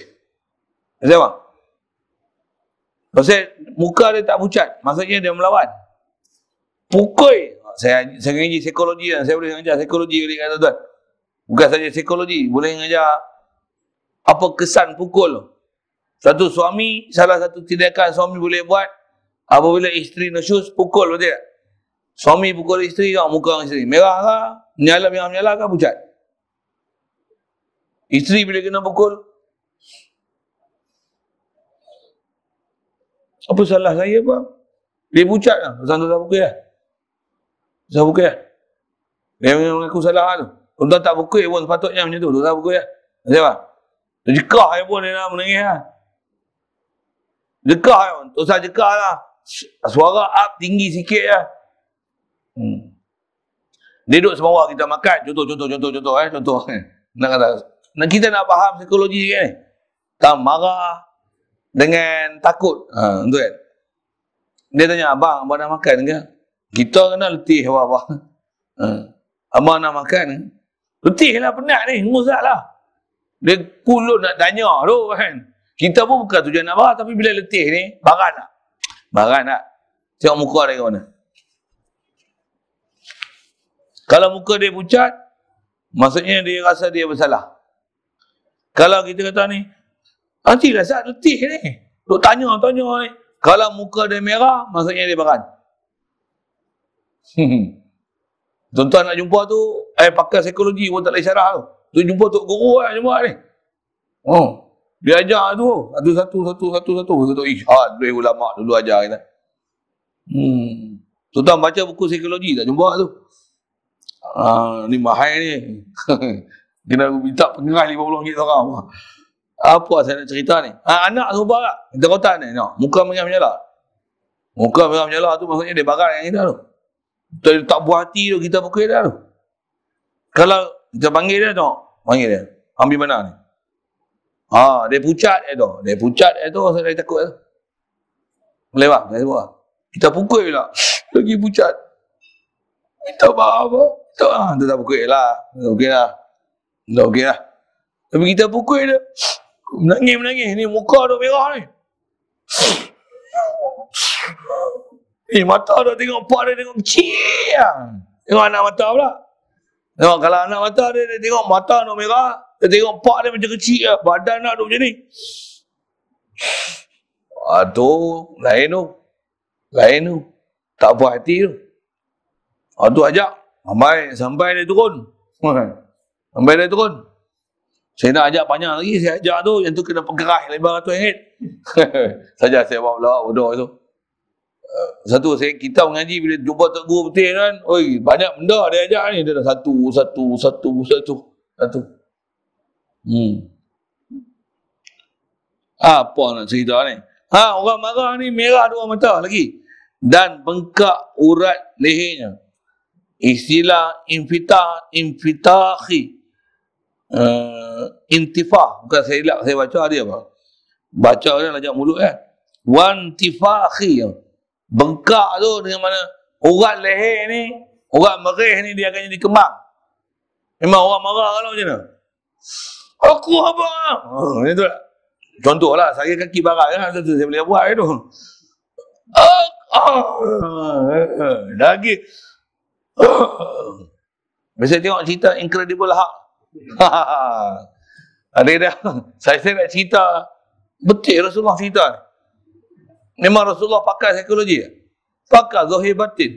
Pasal apa? Pasal muka dia tak pucat. Maksudnya dia melawan. Pukul. Saya ngaji psikologi kan. Saya boleh ngajar psikologi balik kat tuan-tuan. Bukan saja psikologi. Boleh ngajar apa kesan pukul. Satu suami, salah satu tindakan suami boleh buat apabila isteri nusyus, pukul, betul tak? Suami pukul isteri kan, muka isteri merah kah, menyala kah, pucat. Isteri bila kena pukul, apa salah saya apa? Dia pucat lah. Tuan-tuan tak pukul lah. Tuan pukul lah. Dia mengaku salah tu. Tuan-tuan tak pukul pun sepatutnya macam tu. Tuan tak pukul lah. Siapa? Dia jekah pun dia nak menangis lah. Jekah pun. Tuan jekah lah. Suara up tinggi sikit lah. Dia duduk sebawah kita makan. Contoh. Nak kita nak faham psikologi sikit ni. Tak marah dengan takut. Tu kan. Dia tanya, abang dah makan ke? Kita kena letih abang. Abang nak makan. Letih lah, penat ni. Ngusat lah. Dia pulut nak tanya tu kan. Kita pun bukan tujuan nak marah. Tapi bila letih ni, baran tak? Baran tak? Tengok muka dia ke mana. Kalau muka dia pucat, maksudnya dia rasa dia bersalah. Kalau kita kata ni, nanti lah saat letih ni. Duk tanya ni. Kalau muka dia merah, maksudnya dia baran. Tuan-tuan nak jumpa tu, pakar psikologi pun tak boleh syarah tu. Tu jumpa Tok Guru lah jumpa ni. Dia ajar tu. Satu. Kata, boleh ulama' dulu ajar kita. Tuan-tuan baca buku psikologi tak jumpa tu. Ni mahal ni. Kena minta pengeras 50 ringgit orang. Apa saya nak cerita ni? Anak tu barak. Kita kata ni. Muka merah menyala. Muka merah menyala tu maksudnya dia barat yang kita tu. Dia tak buah hati tu kita pukul dia tu. Kalau kita panggil dia tu. Panggil dia. Ambil mana ni? Dia pucat tu. Dia pucat tu saya takut tu. Boleh bang? Saya buat. Kita pukul pula. Lagi pucat. Minta maaf apa? Tu tak pukul lah. Okey lah. Tak okey lah. Tapi kita pukul dia. Menangis. Ni muka duk merah ni. Mata dah tengok pak dia tengok kecil. Tengok anak mata pula. Tengok kalau anak mata dia tengok mata duk merah. Dia tengok pak dia macam kecil lah. Badan nak duk macam ni. Tu lain tu. Tak puas hati tu. Tu ajak. Sampai dia turun. Sampai dia turun. Saya nak ajak panjang lagi. Saya ajak tu. Yang tu kena penggeras RM500. Saja saya bawa pula bodoh tu. Satu, kita mengaji bila jumpa Tok Guru betul kan. Banyak benda dia ajak ni. Dia dah satu. Apa nak cerita ni? Orang marah ni merah dua mata lagi. Dan bengkak urat lehernya. Istilah infitahi. Intifah. Bukan saya hilap, saya baca dia apa? Baca dia lajak mulut kan. Wantifahi. Bengkak tu dengan mana urat leher ni, urat merih ni dia akan jadi kembang. Memang orang marah kalau macam mana? Aku apa? Itu lah. Contoh lah, saya kaki barat kan, saya boleh buat itu. Lagi. Biasa tengok cerita Incredible Hulk. Ada dah. Saya nak cerita betul Rasulullah cerita ni. Memang Rasulullah pakar psikologi. Pakar zahir batin.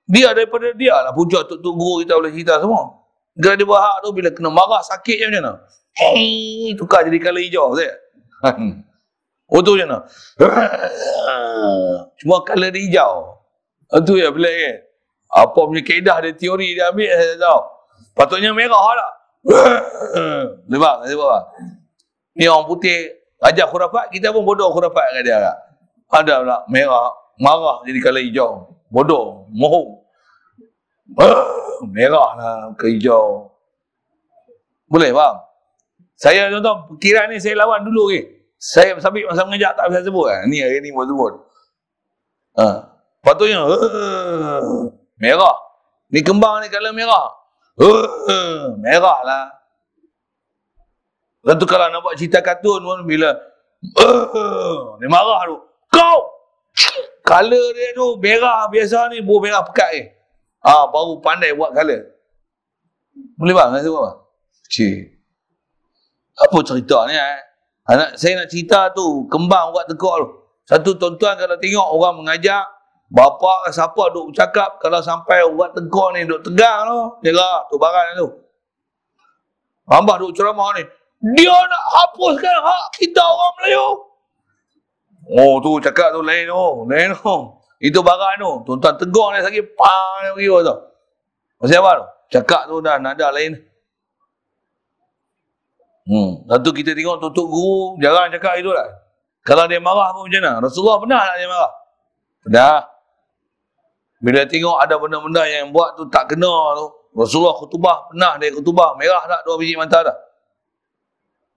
Dia daripada dia lah puncak Tok Guru kita boleh cerita semua. Incredible Hulk tu bila kena marah sakit je macam mana? Tukar jadi colour hijau. Tu macam mana? Cuma colour dia hijau. Tu ya pelik kan? Apa punya kaedah dia, teori dia ambil saya tahu. Patutnya merah lah. Lepas, saya buat. Ni orang putih ajar khurafat, kita pun bodoh khurafat kat dia lah. Ada pula merah, marah jadi colour hijau. Bodoh, mohong. Merah lah ke hijau. Boleh faham? Saya tuan-tuan, perkiraan ni saya lawan dulu ke. Saya sabit masa mengajak tak bisa sebut kan. Ni hari ni mau sebut. Patutnya merah. Ni kembang ni colour merah. Merah lah. Tentu kalau nak buat cerita kartun pun bila dia marah tu. Kau! Colour dia tu merah biasa ni, buah merah pekat ke. Baru pandai buat colour. Boleh bang? Saya buat bang? Cik. Apa cerita ni saya nak cerita tu, kembang buat tekuk tu. Satu tuan-tuan kalau tengok orang mengajak, bapa siapa duk bercakap, kalau sampai urat tegak ni duk tegang tu, jelah tu barang tu. Hambah duk ceramah ni, dia nak hapuskan hak kita orang Melayu. Oh tu cakap tu lain tu. Lain tu. Itu barat tu. Tuan-tuan tegur dia lagi. Pang dia pergi tu. Pasal apa tu? Cakap tu dah nada lain. Satu kita tengok tutup guru jarang cakap itu lah. Kalau dia marah pun macam mana? Rasulullah pernah tak dia marah? Pernah. Bila tengok ada benda-benda yang buat tu tak kena tu, Rasulullah khutbah, pernah dia khutbah, merah tak 2 biji mata dah.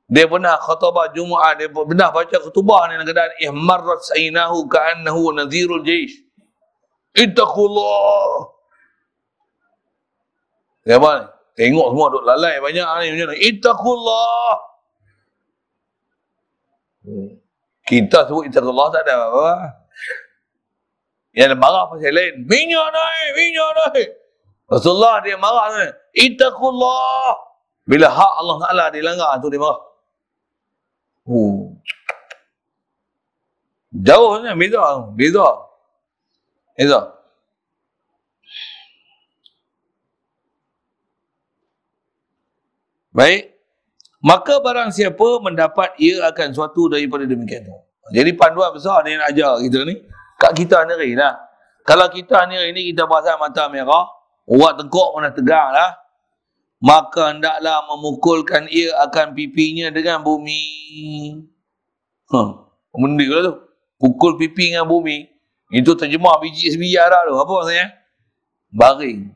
Dia pernah khutbah Jumaat, dia pernah baca khutbah ni dalam keadaan ihmarrat sainahu ka'annahu nadhirul jaysh. Ittaqullah. Dia apa ni? Tengok semua duk lalai banyak ni macam mana? Ittaqullah. Kita sebut ittaqullah tak ada apa-apa. Yang marah pasal lain. Minyak naik. Rasulullah dia marah tu. Ittaqullah. Bila hak Allah Ta'ala dilanggar tu dia marah. Jauh ni, beza. Baik. Maka barang siapa mendapat ia akan suatu daripada demikian tu. Jadi panduan besar dia nak ajar kita ni. Kat kita sendiri lah. Kalau kita sendiri ni kita perasan mata merah, urat tengkuk pun dah tegang lah, maka hendaklah memukulkan ia akan pipinya dengan bumi. Benda lah tu. Pukul pipi dengan bumi. Itu terjemah biji sebiji Arab tu. Apa maksudnya? Baring.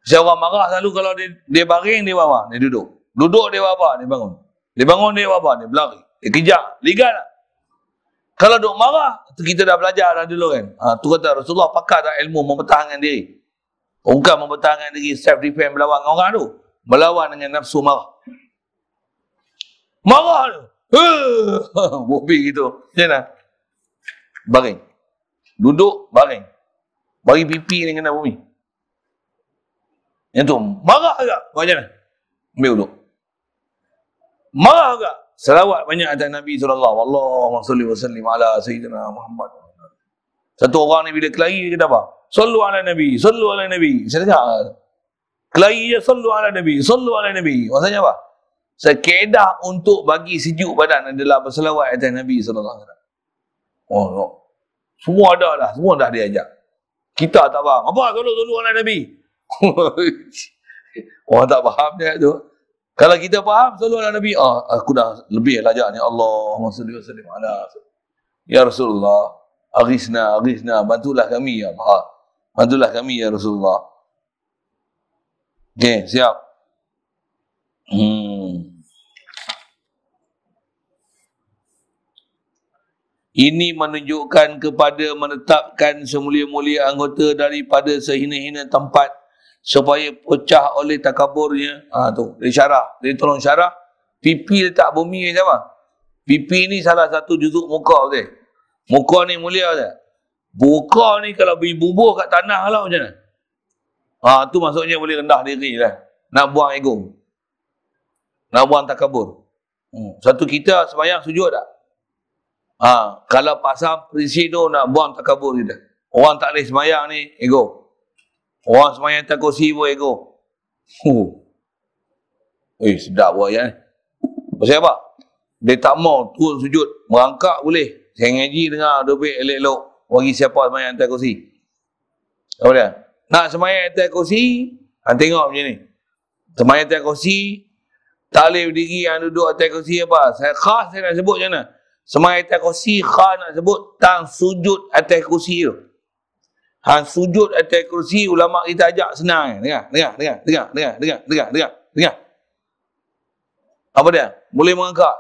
Orang marah selalu kalau dia baring, dia buat apa? Dia duduk. Duduk dia buat apa? Dia bangun. Dia bangun dia buat apa? Dia berlari. Dia kejar. Ligat lah. Kalau duk marah, kita dah belajar dah dulu kan. Tu kata Rasulullah pakar tak ilmu mempertahankan diri. Bukan mempertahankan diri self-defense melawan orang tu. Melawan dengan nafsu marah. Marah tu. Bobi gitu. Macam mana? Baring. Duduk, baring. Bagi pipi ni kena bumi. Yang tu, marah agak. Macam mana? Ambil duduk. Marah agak. Selawat banyak atas Nabi SAW. Allahumma salli wa sallim ala Sayyidina Muhammad. Satu orang ni bila kelahi dia kata apa? Sallu ala Nabi, sallu ala Nabi. Saya dengar. Kelahi je sallu ala Nabi, sallu ala Nabi. Maksudnya apa? Sekedah untuk bagi sejuk badan adalah berselawat atas Nabi SAW. Oh. Semua ada dah. Semua dah diajak. Kita tak faham. Apa? Sallu ala Nabi. Orang tak faham dia tu. Kalau kita faham sallu ala Nabi, aku dah lebih lajak ni. Allahumma salli wa sallim ala ya Rasulullah, aghisna, bantulah kami ya Allah. Bantulah kami ya Rasulullah. Okey, siap. Ini menunjukkan kepada menetapkan semulia-mulia anggota daripada sehina-hina tempat supaya pecah oleh takaburnya. Tu, dia syarah. Dia tolong syarah. Pipi letak bumi macam apa? Pipi ni salah satu juzuk muka betul. Muka ni mulia betul. Muka ni kalau berbubuh kat tanah lah macam mana? Tu maksudnya boleh rendah diri lah. Nak buang ego. Nak buang takabur. Satu kita sembahyang sujud tak? Kalau pasal prinsip tu nak buang takabur kita. Orang tak boleh sembahyang ni ego. Orang sembahyang atas kursi pun ego. Sedap buat ayat ni. Pasal apa? Dia tak mau turun sujud. Merangkak boleh. Saya ngaji dengar dobek elok-elok. Bagi siapa sembahyang atas kursi. Apa dia? Nak sembahyang atas kursi, tengok macam ni. Sembahyang atas kursi, tak boleh berdiri yang duduk atas kursi apa? Khas saya nak sebut macam mana? Sembahyang atas kursi, khas nak sebut tang sujud atas kursi tu. Sujud atas kursi ulama kita ajak senang. Dengar. Apa dia? Boleh mengangkat?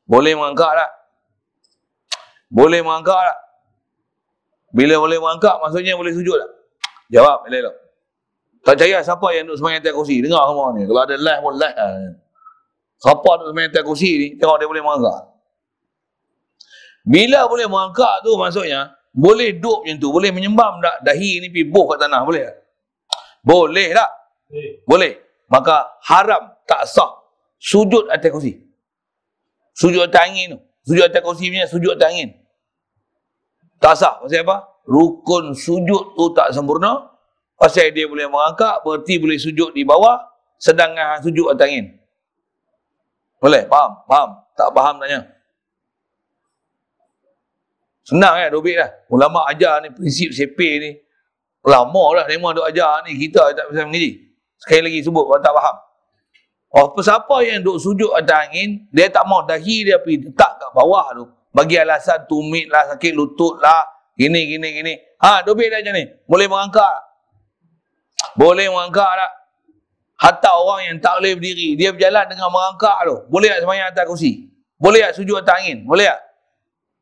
Boleh mengangkat tak? Boleh mengangkat tak? Bila boleh mengangkat, maksudnya boleh sujud tak? Jawab, elok. Tak percaya siapa yang duduk sembahyang atas kursi? Dengar semua ni. Kalau ada live pun live. Siapa duduk sembahyang atas kursi ni, tengok dia boleh mengangkat. Bila boleh mengangkat tu maksudnya, boleh duduk macam tu, boleh menyembam tak? Dahi ni pergi boh kat tanah, boleh tak? Boleh tak? Boleh. Maka haram, tak sah sujud atas kursi. Sujud atas angin tu. Sujud atas kursi punya sujud atas angin. Tak sah. Pasal apa? Rukun sujud tu tak sempurna. Pasal dia boleh mengangkat, berarti boleh sujud di bawah, sedangkan sujud atas angin. Boleh? Faham? Tak faham tanya. Senang kan dobit lah. Ulama ajar ni, prinsip sepeh ni. Lama lah memang duk ajar ni. Kita tak bisa mengaji. Sekali lagi sebut kalau tak faham. Siapa yang duk sujud atas angin, dia tak mau dahi dia pergi letak kat bawah tu. Bagi alasan tumit lah, sakit lutut lah, gini. Dobit dah macam ni. Boleh merangkak. Boleh merangkak tak? Hatta orang yang tak boleh berdiri, dia berjalan dengan merangkak tu. Boleh tak sembahyang atas kursi? Boleh tak sujud atas angin? Boleh tak?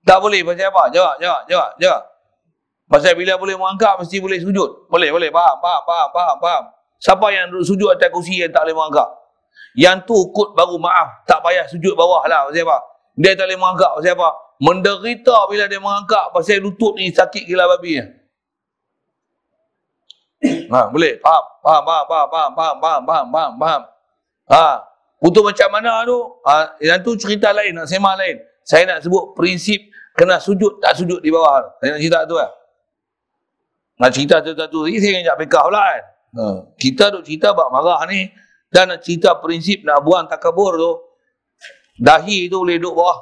Tak boleh. Pasal apa? Jawab. Pasal bila boleh merangkak, mesti boleh sujud. Boleh. Faham. Siapa yang duduk sujud atas kursi yang tak boleh merangkak? Yang tu kot baru maaf. Tak payah sujud bawah lah. Pasal apa? Dia tak boleh merangkak. Pasal apa? Menderita bila dia merangkak. Pasal lutut ni sakit gila babi. Boleh? Faham. Untuk macam mana tu? Yang tu cerita lain, nak sembah lain. Saya nak sebut prinsip kena sujud, tak sujud di bawah. Saya nak cerita tu lah. Nak cerita tu. Ini saya ajak bekah pula kan. Kita duk cerita bab marah ni. Dan nak cerita prinsip nak buang takabur tu. Dahi tu boleh duduk bawah.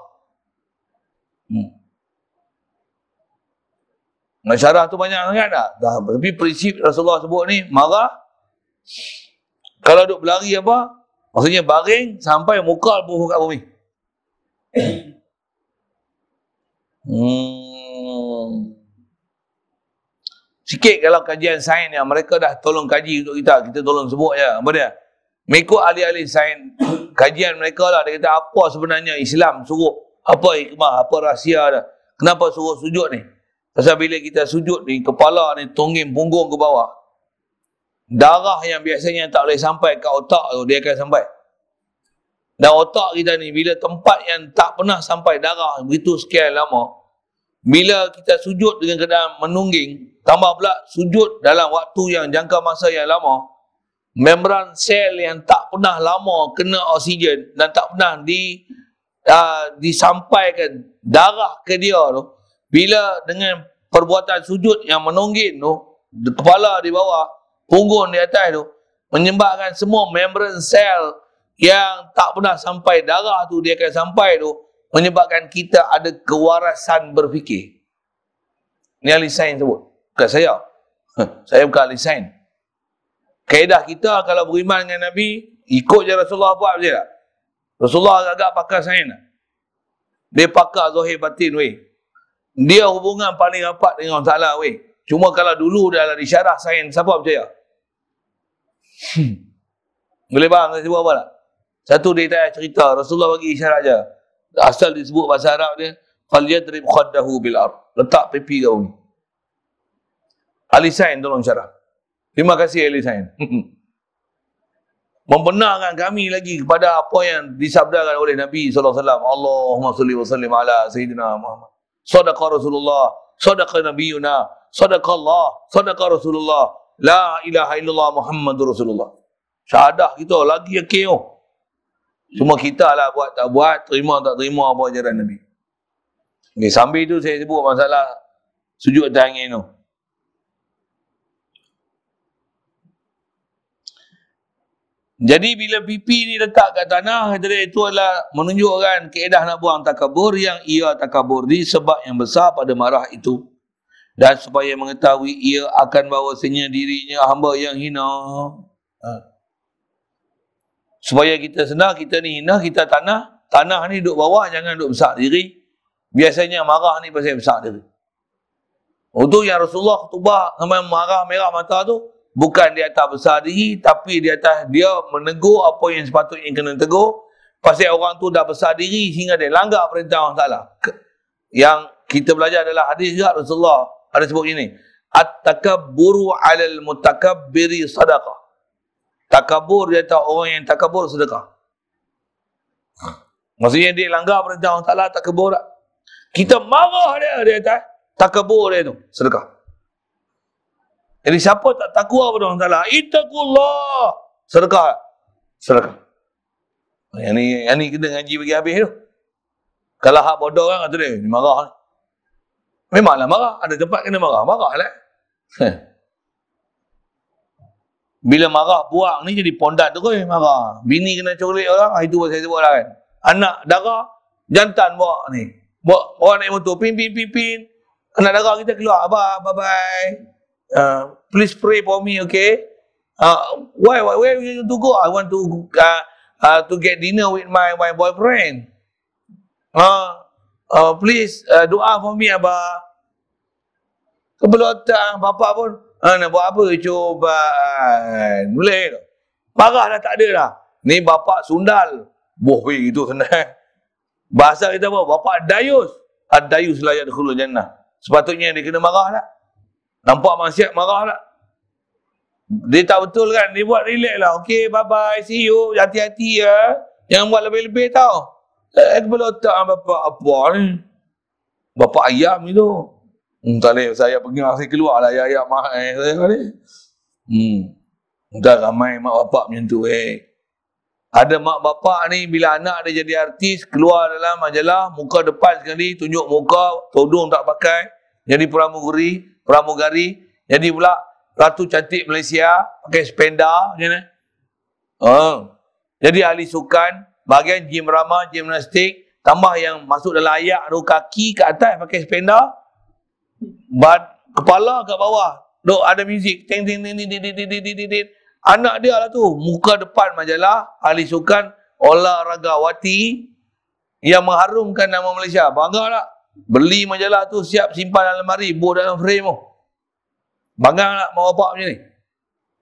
Masyarakat tu banyak sangat tak? Tapi prinsip Rasulullah sebut ni, marah. Kalau duk berlari apa? Maksudnya baring sampai muka bubuh kat bumi. Sikit kalau kajian sains yang mereka dah tolong kaji untuk kita tolong sebut je. Apa dia? Mengikut ahli-ahli sains, kajian mereka lah, dia kata apa sebenarnya Islam suruh, apa hikmah, apa rahsia dah. Kenapa suruh sujud ni? Pasal bila kita sujud ni, kepala ni tongging punggung ke bawah. Darah yang biasanya tak boleh sampai ke otak tu, dia akan sampai. Dan otak kita ni, bila tempat yang tak pernah sampai darah begitu sekian lama, bila kita sujud dengan keadaan menungging, tambah pula sujud dalam waktu yang jangka masa yang lama, membran sel yang tak pernah lama kena oksigen dan tak pernah disampaikan darah ke dia tu, bila dengan perbuatan sujud yang menungging tu, kepala di bawah, punggung di atas tu, menyebabkan semua membran sel yang tak pernah sampai darah tu, dia akan sampai tu, menyebabkan kita ada kewarasan berfikir. Ini ahli sains sebut. Bukan saya. Saya bukan ahli sains. Kaedah kita kalau beriman dengan Nabi, ikut je Rasulullah buat betul tak? Rasulullah agak pakar sains tak? Dia pakar zahir batin weh. Dia hubungan paling rapat dengan Allah Ta'ala weh. Cuma kalau dulu dalam disyarah sains, siapa percaya? Boleh faham saya sebut apa tak? Satu dia tak cerita, Rasulullah bagi isyarat je. Asal disebut bahasa Arab dia, falyadrib khaddahu bil ard. Letak pipi kau ni. Ahli sains tolong syarah. Terima kasih ahli sains. Membenarkan kami lagi kepada apa yang disabdakan oleh Nabi SAW. Allahumma salli wa sallim ala Sayyidina Muhammad. Sadaqa Rasulullah, sadaqa Nabiyuna, sadaqa Allah, sadaqa Rasulullah. La ilaha illallah Muhammadur Rasulullah. Syahadah kita lagi yakin. Cuma kita lah buat tak buat, terima tak terima apa ajaran Nabi. Okay, sambil tu saya sebut masalah sujud atas angin tu. Jadi bila pipi ni letak kat tanah, itu adalah menunjukkan kaedah nak buang takabur, yang ia takabur disebab yang besar pada marah itu. Dan supaya mengetahui ia akan bahawasanya dirinya hamba yang hina. Supaya kita sedar kita ni hina, kita tanah ni duduk bawah, jangan duduk besar diri. Biasanya marah ni pasal besar diri. Untuk yang Rasulullah khutbah sampai marah merah mata tu, bukan di atas besar diri, tapi di atas dia menegur apa yang sepatutnya kena tegur. Pasal orang tu dah besar diri sehingga dia langgar perintah Allah Ta'ala. Yang kita belajar adalah hadis juga Rasulullah ada sebut ini. At-takabburu 'alal mutakabbiri sadaqah. Takabur di atas orang yang takabur sedekah. Maksudnya dia langgar perintah Allah Ta'ala, takabur tak? Kita marah dia di atas takabur dia tu, sedekah. Jadi siapa tak takwa pada Allah Ta'ala, ittaqullah, sedekah. Yang ni kena ngaji bagi habis tu. Kalau hak bodoh kan kata dia, marah ni. Memanglah marah, ada tempat kena marah lah. Bila marah buang ni jadi pondat terus marah. Bini kena colik orang, itu saya sebut lah kan. Anak darah, jantan bawa ni. Bawa naik motor, pin. anak dara kita keluar, abah, bye-bye. Please pray for me, okay? Where you to go? I want to get dinner with my boyfriend. Please doa for me, abah. Kebelotan bapak pun, nak buat apa cobaan? Boleh tu. Marah dah tak ada dah. Ni bapak sundal. Bohweh itu senang. Bahasa kita apa? Bapak dayus. Ad-dayus la yadkhulul jannah. Sepatutnya dia kena marah tak? Nampak maksiat marah tak? Dia tak betul kan? Dia buat relax lah. Okay, bye-bye. See you. Hati-hati ya. Jangan buat lebih-lebih tau. Kebelotan bapak apa ni? Bapak ayam itu. Tak boleh, saya pengang, saya keluar lah ayam mahal saya ni. Dah ramai mak bapak macam tu Ada mak bapak ni bila anak dia jadi artis, keluar dalam majalah, muka depan sekali, tunjuk muka, tudung tak pakai, jadi pramugari, jadi pula Ratu Cantik Malaysia, pakai spenda macam ni. Jadi ahli sukan, bahagian gym rama, gimnastik, tambah yang masuk dalam ayak tu, kaki ke atas pakai spenda, kepala kat bawah duk ada muzik ting ting ting ting ting ting ting ting. Anak dia lah tu muka depan majalah, ahli sukan, olahragawati yang mengharumkan nama Malaysia. Bangga tak? Beli majalah tu siap simpan dalam lemari, buat dalam frame tu. Bangga tak mak bapak macam ni?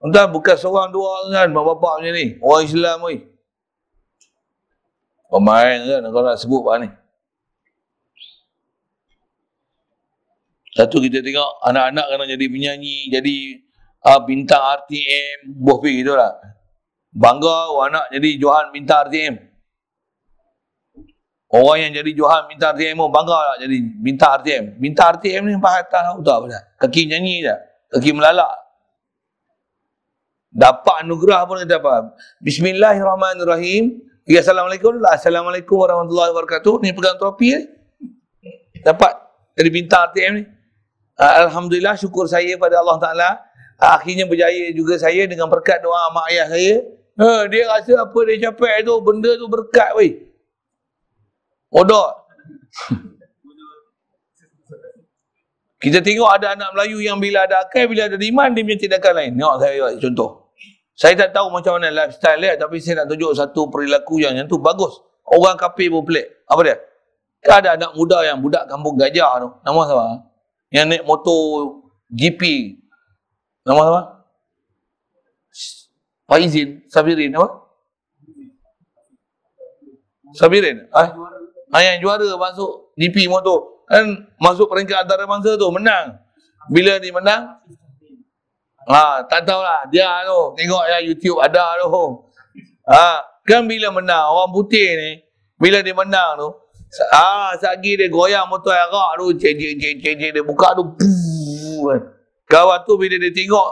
Entah bukan seorang dua kan mak bapak macam ni. Orang Islam oi. Pemain kan kalau nak sebut pak ni. Satu kita tengok anak-anak kena jadi penyanyi, jadi bintang RTM, bohpi gitu lah. Bangga anak jadi Johan bintang RTM. Orang yang jadi Johan bintang RTM bangga lah jadi bintang RTM. Bintang RTM ni pakai tahu tak apa dah. Kaki nyanyi dah, kaki melalak. Dapat anugerah pun kita apa? Bismillahirrahmanirrahim. Assalamualaikum. Assalamualaikum warahmatullahi wabarakatuh. Ni pegang trofi dapat jadi bintang RTM ni. Alhamdulillah, syukur saya pada Allah Ta'ala. Akhirnya berjaya juga saya dengan berkat doa mak ayah saya. Dia rasa apa dia capai tu, benda tu berkat weh. Bodoh. Kita tengok ada anak Melayu yang bila ada akal, bila ada iman, dia punya tindakan lain. Tengok saya contoh. Saya tak tahu macam mana lifestyle dia, tapi saya nak tunjuk satu perilaku yang tu bagus. Orang kafir pun pelik. Apa dia? Ada anak muda yang budak kampung Gajah tu. Nama siapa? Yang naik motor GP. Nama apa? Pak Izin, Sabirin apa? Sabirin? Yang juara masuk GP motor. Kan masuk peringkat antarabangsa tu, menang. Bila dia menang? Tak tahulah. Dia tu, tengok ya YouTube ada tu. Kan bila menang, orang putih ni, bila dia menang tu, sagi dia goyang motor arak tu, cek dia buka tu, kawan tu bila dia tengok,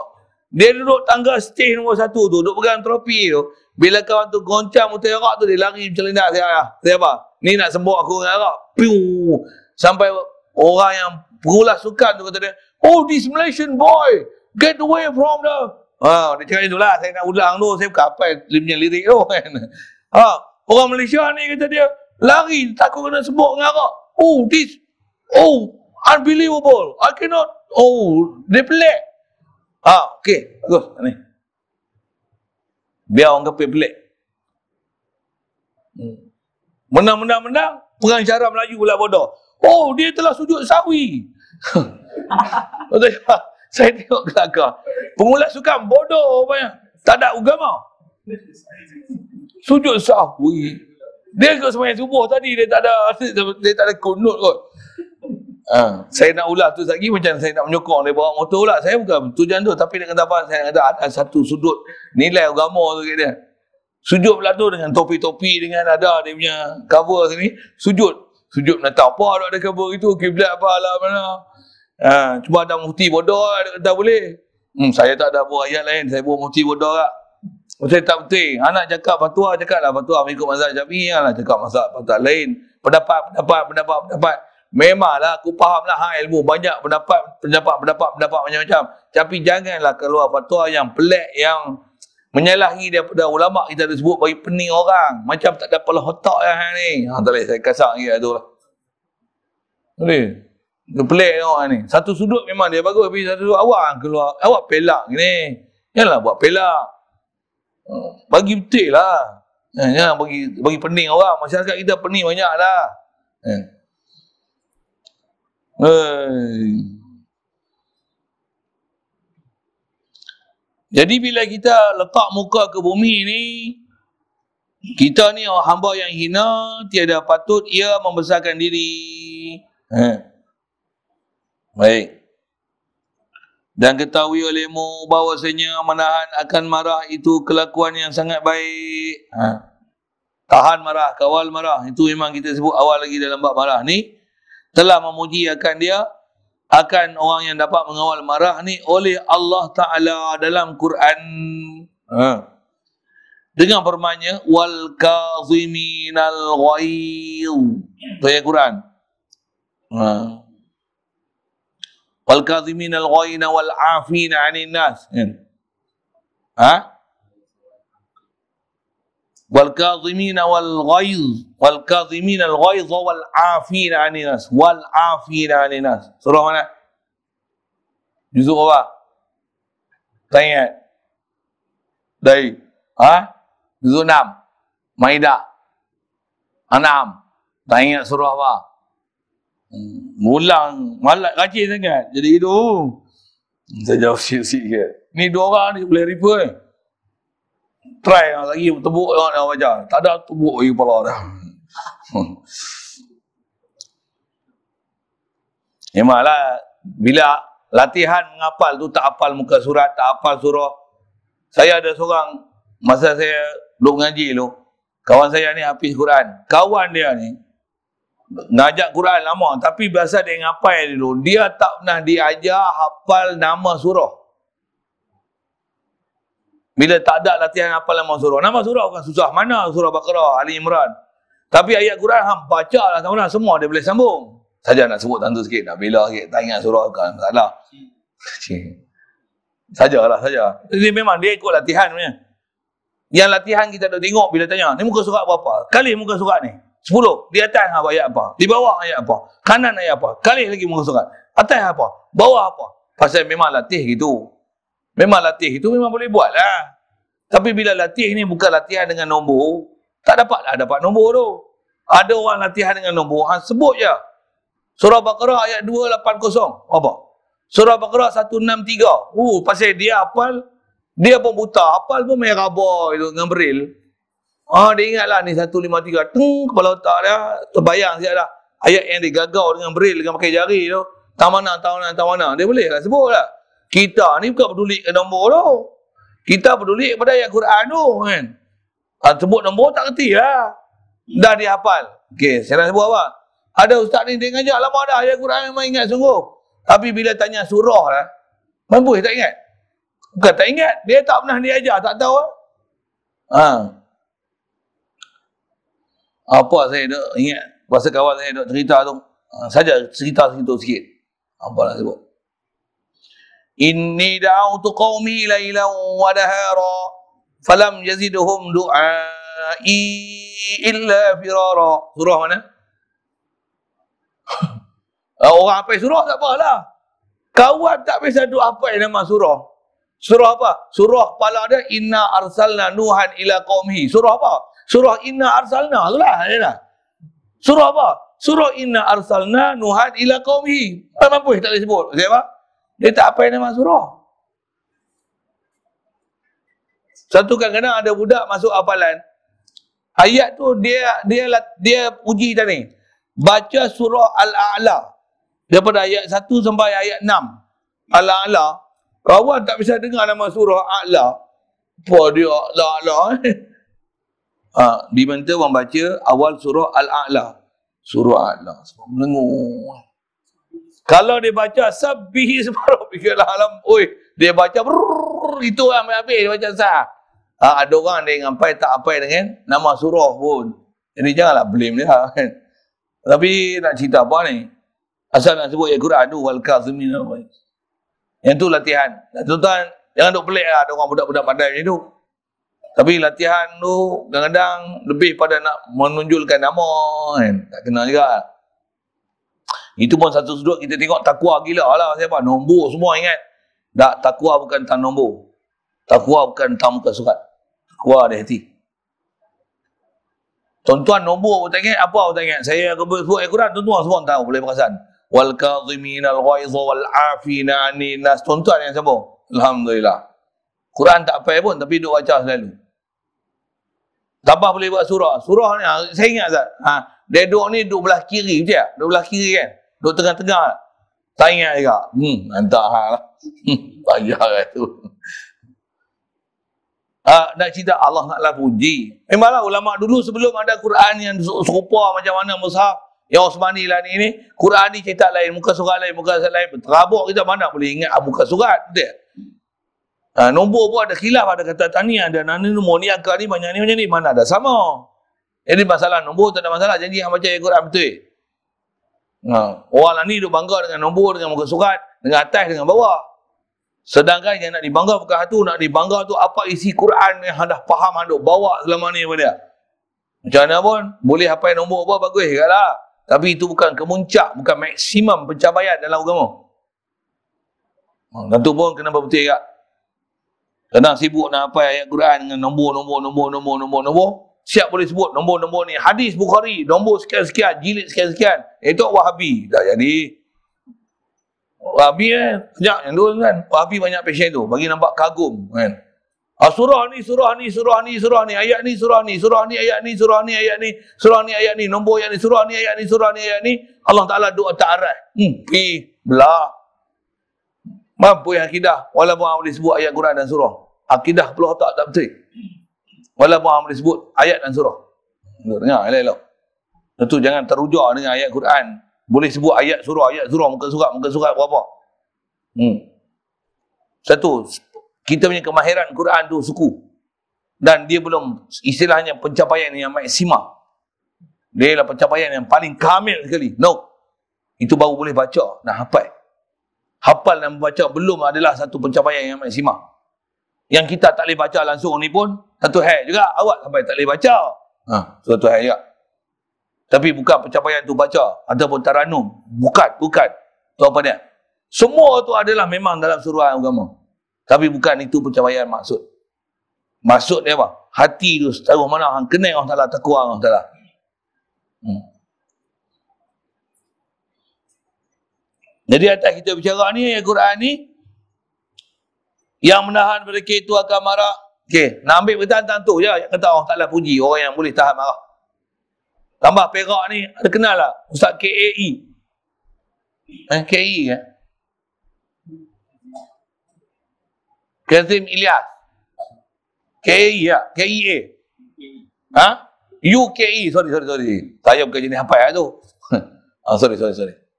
dia duduk tangga stage nombor 1 tu, duduk pegang trofi tu, bila kawan tu goncang motor arak tu, dia lari macam lendak. Saya apa? Ni nak sembok aku dengan arak. Piu. Sampai orang yang pengulas sukan tu kata dia, oh this Malaysian boy, get away from the... dia cakap itulah, saya nak ulang tu, saya bukan apa dia punya lirik tu kan. Orang Malaysia ni kata dia, lari, takut kena sebut dengan arak. Unbelievable. I cannot. Dia pelik. Okey, bagus. Ni. Biar orang kafir pelik. Menang. Pengacara Melayu pula bodoh. Dia telah sujud sahwi. Saya tengok kelakar. Pengulas sukan bodoh rupanya. Tak ada agama. Sujud sahwi. Dia ke sembahyang subuh tadi, dia tak ada kunut kot. Saya nak ulas tu lagi macam saya nak menyokong dia bawa motor pula. Saya bukan tujuan tu, tapi dia kata apa? Saya kata ada satu sudut nilai agama tu kat dia. Sujud pula tu dengan topi-topi, dengan ada dia punya cover sini. Sujud nak tahu apa ada cover itu, kiblat apa lah mana. Cuma ada mufti bodoh dia kata boleh. Saya tak ada buat ayat lain, saya buat mufti bodoh lah. Saya tak betul. Anak cakap fatwa, cakaplah fatwa mengikut mazhab Syafi'iyah lah, cakap mazhab lain. Pendapat. Memanglah aku fahamlah ilmu banyak pendapat macam-macam. Tapi janganlah keluar fatwa yang pelik, yang menyalahi daripada ulama kita disebut bagi pening orang. Macam tak ada kepala otak yang ni. Tak boleh saya kasar lagi tu lah. Boleh. Dia pelik tengok ni. Satu sudut memang dia bagus, tapi satu sudut awak keluar, awak pelak gini. Janganlah buat pelak. Bagi betul lah. Jangan bagi pening orang. Masyarakat kita pening banyak lah. Jadi bila kita letak muka ke bumi ni, kita ni hamba yang hina, tiada patut ia membesarkan diri. Baik. Dan ketahui olehmu bahawasanya menahan akan marah itu kelakuan yang sangat baik. Tahan marah, kawal marah. Itu memang kita sebut awal lagi dalam bab marah ni. Telah memuji akan dia, akan orang yang dapat mengawal marah ni oleh Allah Ta'ala dalam Quran. Dengan firman-Nya, wal kaziminal ghaidh. Itu ayat Quran. Wal kaziminal ghaidha wal afina 'anil nas. Wal kazimina wal ghaidh wal kaziminal ghaidha wal afina 'anil nas. Wal afina 'anil nas. Surah mana? Juzuk apa? Tak ingat. Dari juzuk 6. Maidah. 6. Tak ingat surah apa? Mulang, malak rajin sangat. Jadi itu. Saya jawab sikit-sikit. Ni dua orang ni boleh riba ni. Try lagi tebuk orang dah baca. Tak ada tebuk lagi kepala dah. Memanglah bila latihan menghafal tu tak hafal muka surat, tak hafal surah. Saya ada seorang masa saya duduk mengaji tu, kawan saya ni hafiz Quran. Kawan dia ni ngajak Quran lama, tapi biasa dia ngapai dulu. Dia tak pernah diajar hafal nama surah. Bila tak ada latihan hafal nama surah. Nama surah bukan susah. Mana surah Baqarah, Ali Imran. Tapi ayat Quran baca lah sama semua dia boleh sambung. Saja nak sebut tentu sikit, nak bela sikit, tak ingat surah kan. Salah. Sajalah, saja. Jadi memang dia ikut latihan punya. Yang latihan kita dah tengok bila tanya, ni muka surat berapa? Kali muka surat ni. 10. Di atas apa ayat apa? Di bawah ayat apa? Kanan ayat apa? Kali lagi muka surat. Atas apa? Bawah apa? Pasal memang latih gitu. Memang latih itu memang boleh buat lah. Tapi bila latih ni bukan latihan dengan nombor, tak dapat nombor tu. Ada orang latihan dengan nombor, sebut je. Surah Baqarah ayat 280. Apa? Surah Baqarah 163. Pasal dia hafal, dia pun buta. Hafal pun main raba itu dengan beril. Dia ingatlah ni 153. Kepala otak dia terbayang siap dah. Ayat yang digagau dengan beril, dengan pakai jari tu. Tak mana. Dia boleh lah sebut lah. Kita ni bukan peduli ke nombor tu. Kita peduli pada ayat Quran tu kan. Sebut nombor tak kerti lah. Dah dia hafal. Okey, saya nak sebut apa? Ada ustaz ni dia ngajak lama dah. Ayat Quran memang ingat sungguh. Tapi bila tanya surah lah, mampu tak ingat? Bukan tak ingat. Dia tak pernah diajar, tak tahu lah. Apa saya nak ingat pasal kawan saya nak cerita tu, saja cerita sikit. Apa nak sebut? Inni da'autu qaumi lailan wa nahara falam yazidhum du'ai illa firara. Surah mana? Orang hafal surah tak apalah. Kawan tak biasa duk hafal nama surah. Surah apa? Surah kepala dia inna arsalna nuhan ila qaumihi. Surah apa? Surah inna arsalna tu lah. Surah apa? Surah inna arsalna nuhan ila qaumihi. Tak mampu tak boleh sebut. Siapa? Dia tak hafal nama surah. Satu kadang-kadang ada budak masuk hafalan. Ayat tu dia uji tadi. Baca surah Al-A'la. Daripada ayat 1 sampai ayat 6. Al-A'la. Kawan tak bisa dengar nama surah A'la. Apa dia A'la? Diminta orang baca awal surah Al-A'la. Surah A'la. Semua mendengar. Kalau dia baca sabbihi separuh fikirlah alam. Dia baca itu yang habis dia baca sah. Ada orang dia ngampai tak apa dengan nama surah pun. Jadi janganlah blame dia kan. Tapi nak cerita apa ni? Asal nak sebut ayat Quran tu wal kazimin. Yang tu latihan. Tuan-tuan jangan duk pelik lah ada orang budak-budak pandai macam tu. Tapi latihan tu kadang-kadang lebih pada nak menunjukkan nama kan. Tak kena juga. Itu pun satu sudut kita tengok takwa gila lah. Siapa? Nombor semua ingat. Tak, takwa bukan tentang nombor. Takwa bukan tentang muka surat. Takwa ada hati. Tuan-tuan nombor pun tak ingat. Apa pun tak ingat. Saya sebut Al-Quran, tuan-tuan semua tahu. Boleh perasan. Wal kadhiminal ghaiza wal afina 'anil nas. Tuan-tuan yang siapa? Alhamdulillah. Quran tak apa pun tapi duk baca selalu. Tambah boleh buat surah. Surah ni saya ingat tak? Dia duk ni duk belah kiri betul tak? Duk belah kiri kan? Duk tengah-tengah. Tak ingat juga. Hantar hal lah. Payah lah tu. Nak cerita Allah naklah puji. Memanglah ulama dulu sebelum ada Quran yang serupa macam mana mushaf yang Osmani lah ni, Quran ni cetak lain, muka surat lain, muka surat lain. Terabuk kita mana boleh ingat muka surat. Betul tak? Nombor pun ada khilaf, ada kata tania, ada nani nombor ni, angka ni, banyak ni, mana ada sama. Jadi masalah nombor tak ada masalah, jadi yang baca Al-Quran betul. Orang lah ni duk bangga dengan nombor, dengan muka surat, dengan atas, dengan bawah. Sedangkan yang nak dibangga bukan satu, nak dibangga tu apa isi Quran yang anda faham, anda bawa selama ni pada dia. Macam mana pun, boleh hafal nombor apa, bagus juga lah. Tapi itu bukan kemuncak, bukan maksimum pencapaian dalam agama. Tentu pun kena betul juga. Kadang sibuk nak hafal ayat Quran dengan nombor. Siap boleh sebut nombor-nombor ni. Hadis Bukhari, nombor sekian-sekian, jilid sekian-sekian. Itu Wahabi. Tak jadi. Wahabi sekejap yang dulu kan. Wahabi banyak passion tu. Bagi nampak kagum kan. Surah ni, ayat ni, surah ni, ayat ni, surah ni, ayat ni, nombor ayat ni, surah ni, ayat ni. Allah Ta'ala doa ta'arah. Belah. Mampu yang akidah. Walaupun orang boleh sebut ayat Quran dan surah. Akidah pula tak betul. Walaupun orang boleh sebut ayat dan surah. Dengar, elok-elok. Tentu jangan teruja dengan ayat Quran. Boleh sebut ayat surah, muka surat berapa. Satu, kita punya kemahiran Quran tu suku. Dan dia belum istilahnya pencapaian yang maksimal. Dia adalah pencapaian yang paling kamil sekali. No. Itu baru boleh baca dan hafal. Hafal dan membaca belum adalah satu pencapaian yang maksimal. Yang kita tak boleh baca langsung ni pun satu hal juga. Awak sampai tak boleh baca. Satu hal juga. Tapi bukan pencapaian tu baca ataupun taranum. Bukan. Tu apa dia? Semua tu adalah memang dalam suruhan agama. Tapi bukan itu pencapaian maksud. Maksud dia apa? Hati tu setaruh mana hang kenal Allah Ta'ala, takwa Allah Ta'ala. Jadi atas kita bicara ni, ayat Quran ni, yang menahan mereka itu akan marah. Okey, nak ambil berita tentang tu je, yang kata Allah Ta'ala puji orang yang boleh tahan marah. Tambah Perak ni, ada kenal lah, Ustaz KAE. KAE kan? Kazim Ilyas. KAE ya, KEA. UKE, sorry. Saya bukan jenis apa ya tu. Sorry.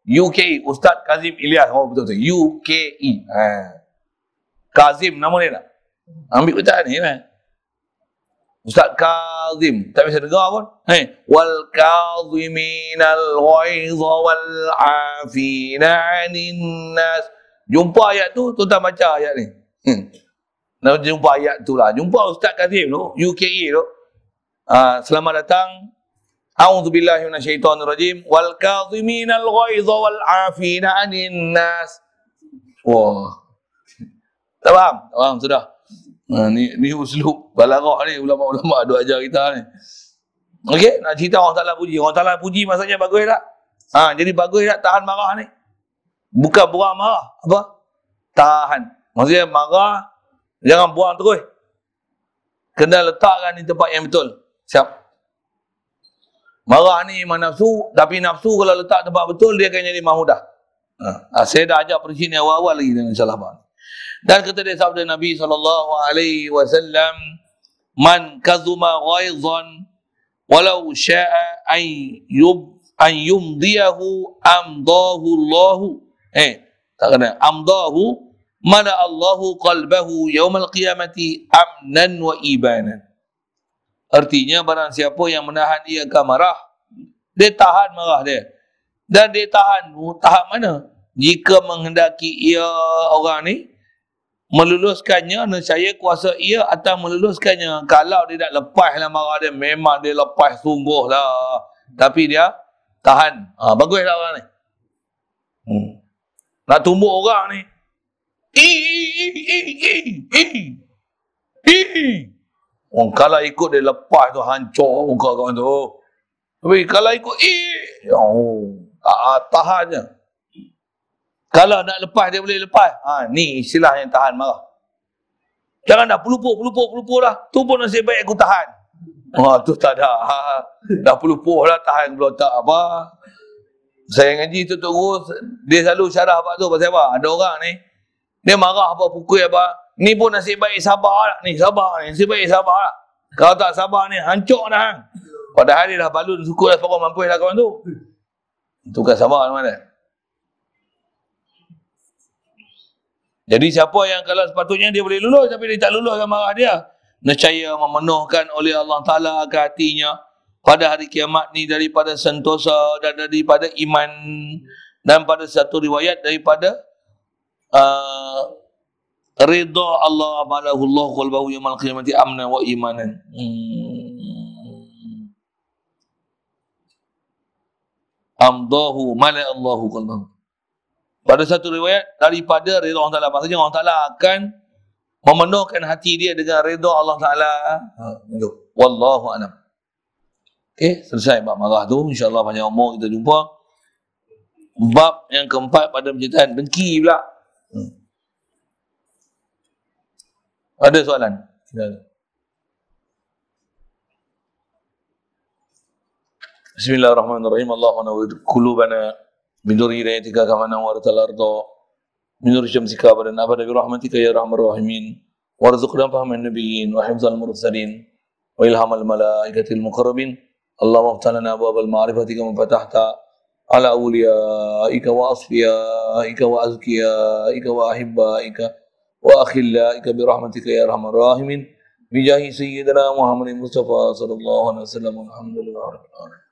UKE, Ustaz Kazim Ilyas. Betul. UKE. Kazim nama dia tak? Ambil betul ni kan? Ustaz Kazim. Tak bisa dengar pun. Wal kaziminal ghaiza wal afina 'anil nas. Jumpa ayat tu, tuan-tuan baca ayat ni. Nak jumpa ayat tu lah. Jumpa Ustaz Kazim tu, UKE tu. Selamat datang. A'udzubillahi minasyaitonirrajim. Wal kaziminal ghaiza wal afina 'anil nas. Wah. Tak faham sudah. Ni uslub balaghah ni ulama-ulama ada ajar kita ni. Okey, nak cerita orang Ta'ala puji. Orang Ta'ala puji maksudnya bagus tak? Jadi bagus tak tahan marah ni? Bukan buang marah. Apa? Tahan. Maksudnya marah, jangan buang terus. Kena letakkan di tempat yang betul. Siap. Marah ni memang nafsu, tapi nafsu kalau letak tempat betul, dia akan jadi mahmudah. Saya dah ajak prinsip ni awal-awal lagi dengan insyaAllah. Dan kata dia sabda Nabi SAW, Man kazuma ghaizan, walau sya'a an yumdiyahu amdahu Allahu. Tak kena. Amdahu, mana Allahu qalbahu yawmal qiyamati amnan wa ibanan. Artinya barang siapa yang menahan ia akan marah, dia tahan marah dia. Dan dia tahan mana? Jika menghendaki ia orang ni meluluskannya, nescaya kuasa ia atas meluluskannya. Kalau dia tak lepaslah marah dia, memang dia lepas sungguh lah. Tapi dia tahan. Baguslah orang ni. Nak tumbuk orang ni. Orang kalau ikut dia lepas tu hancur muka kawan tu. Tapi kalau ikut tahan je. Kalau nak lepas dia boleh lepas. Ni istilah yang tahan marah. Jangan dah pelupur dah. Tu pun nasib baik aku tahan. Tu tak ada. Dah pelupur dah tahan belum tak apa. Saya ngaji tu guru, dia selalu syarah apa tu pasal apa? Ada orang ni, dia marah apa, pukul apa. Ni pun nasib baik sabar lah. Ni sabar ni, nasib baik sabar lah. Kalau tak sabar ni, hancur dah. Padahal dia dah balun suku dah separuh mampus dah kawan tu. Itu kan sabar mana? Jadi siapa yang kalau sepatutnya dia boleh lulus, tapi dia tak lulus dengan marah dia, nescaya memenuhkan oleh Allah Ta'ala ke hatinya pada hari kiamat ni daripada sentosa dan daripada iman, dan pada satu riwayat daripada ridha Allah malahullah qalbahu yaumil qiyamati amna wa imanan. Amdahu mala Allahu qalbahu. Pada satu riwayat daripada ridha Allah Ta'ala, maksudnya Allah Ta'ala akan memenuhkan hati dia dengan ridha Allah Ta'ala. Wallahu a'lam. Okey, selesai bab marah tu. InsyaAllah panjang umur kita jumpa. Bab yang keempat pada pencintaan dengki pula. Ada soalan? Bismillahirrahmanirrahim. Allahumma nawwir qulubana min nuri hidayatika kama nawwartal arda min nuri syamsika badan abada bi rahmatika ya arhamar rahimin. Warzuqna fahman nabiyyin wa hifzal mursalin wa ilhamal malaikatil muqarrabin. Allahumma aftah lana abwabal ma'rifati kama fatahta ala awliyaika wa asfiyaika wa azkiyaika wa ahibbaika wa akhillaika bi rahmatika ya arhamar rahimin. Bijahi sayyidina Muhammadin Mustafa sallallahu alaihi wasallam. Alhamdulillah rabbil alamin.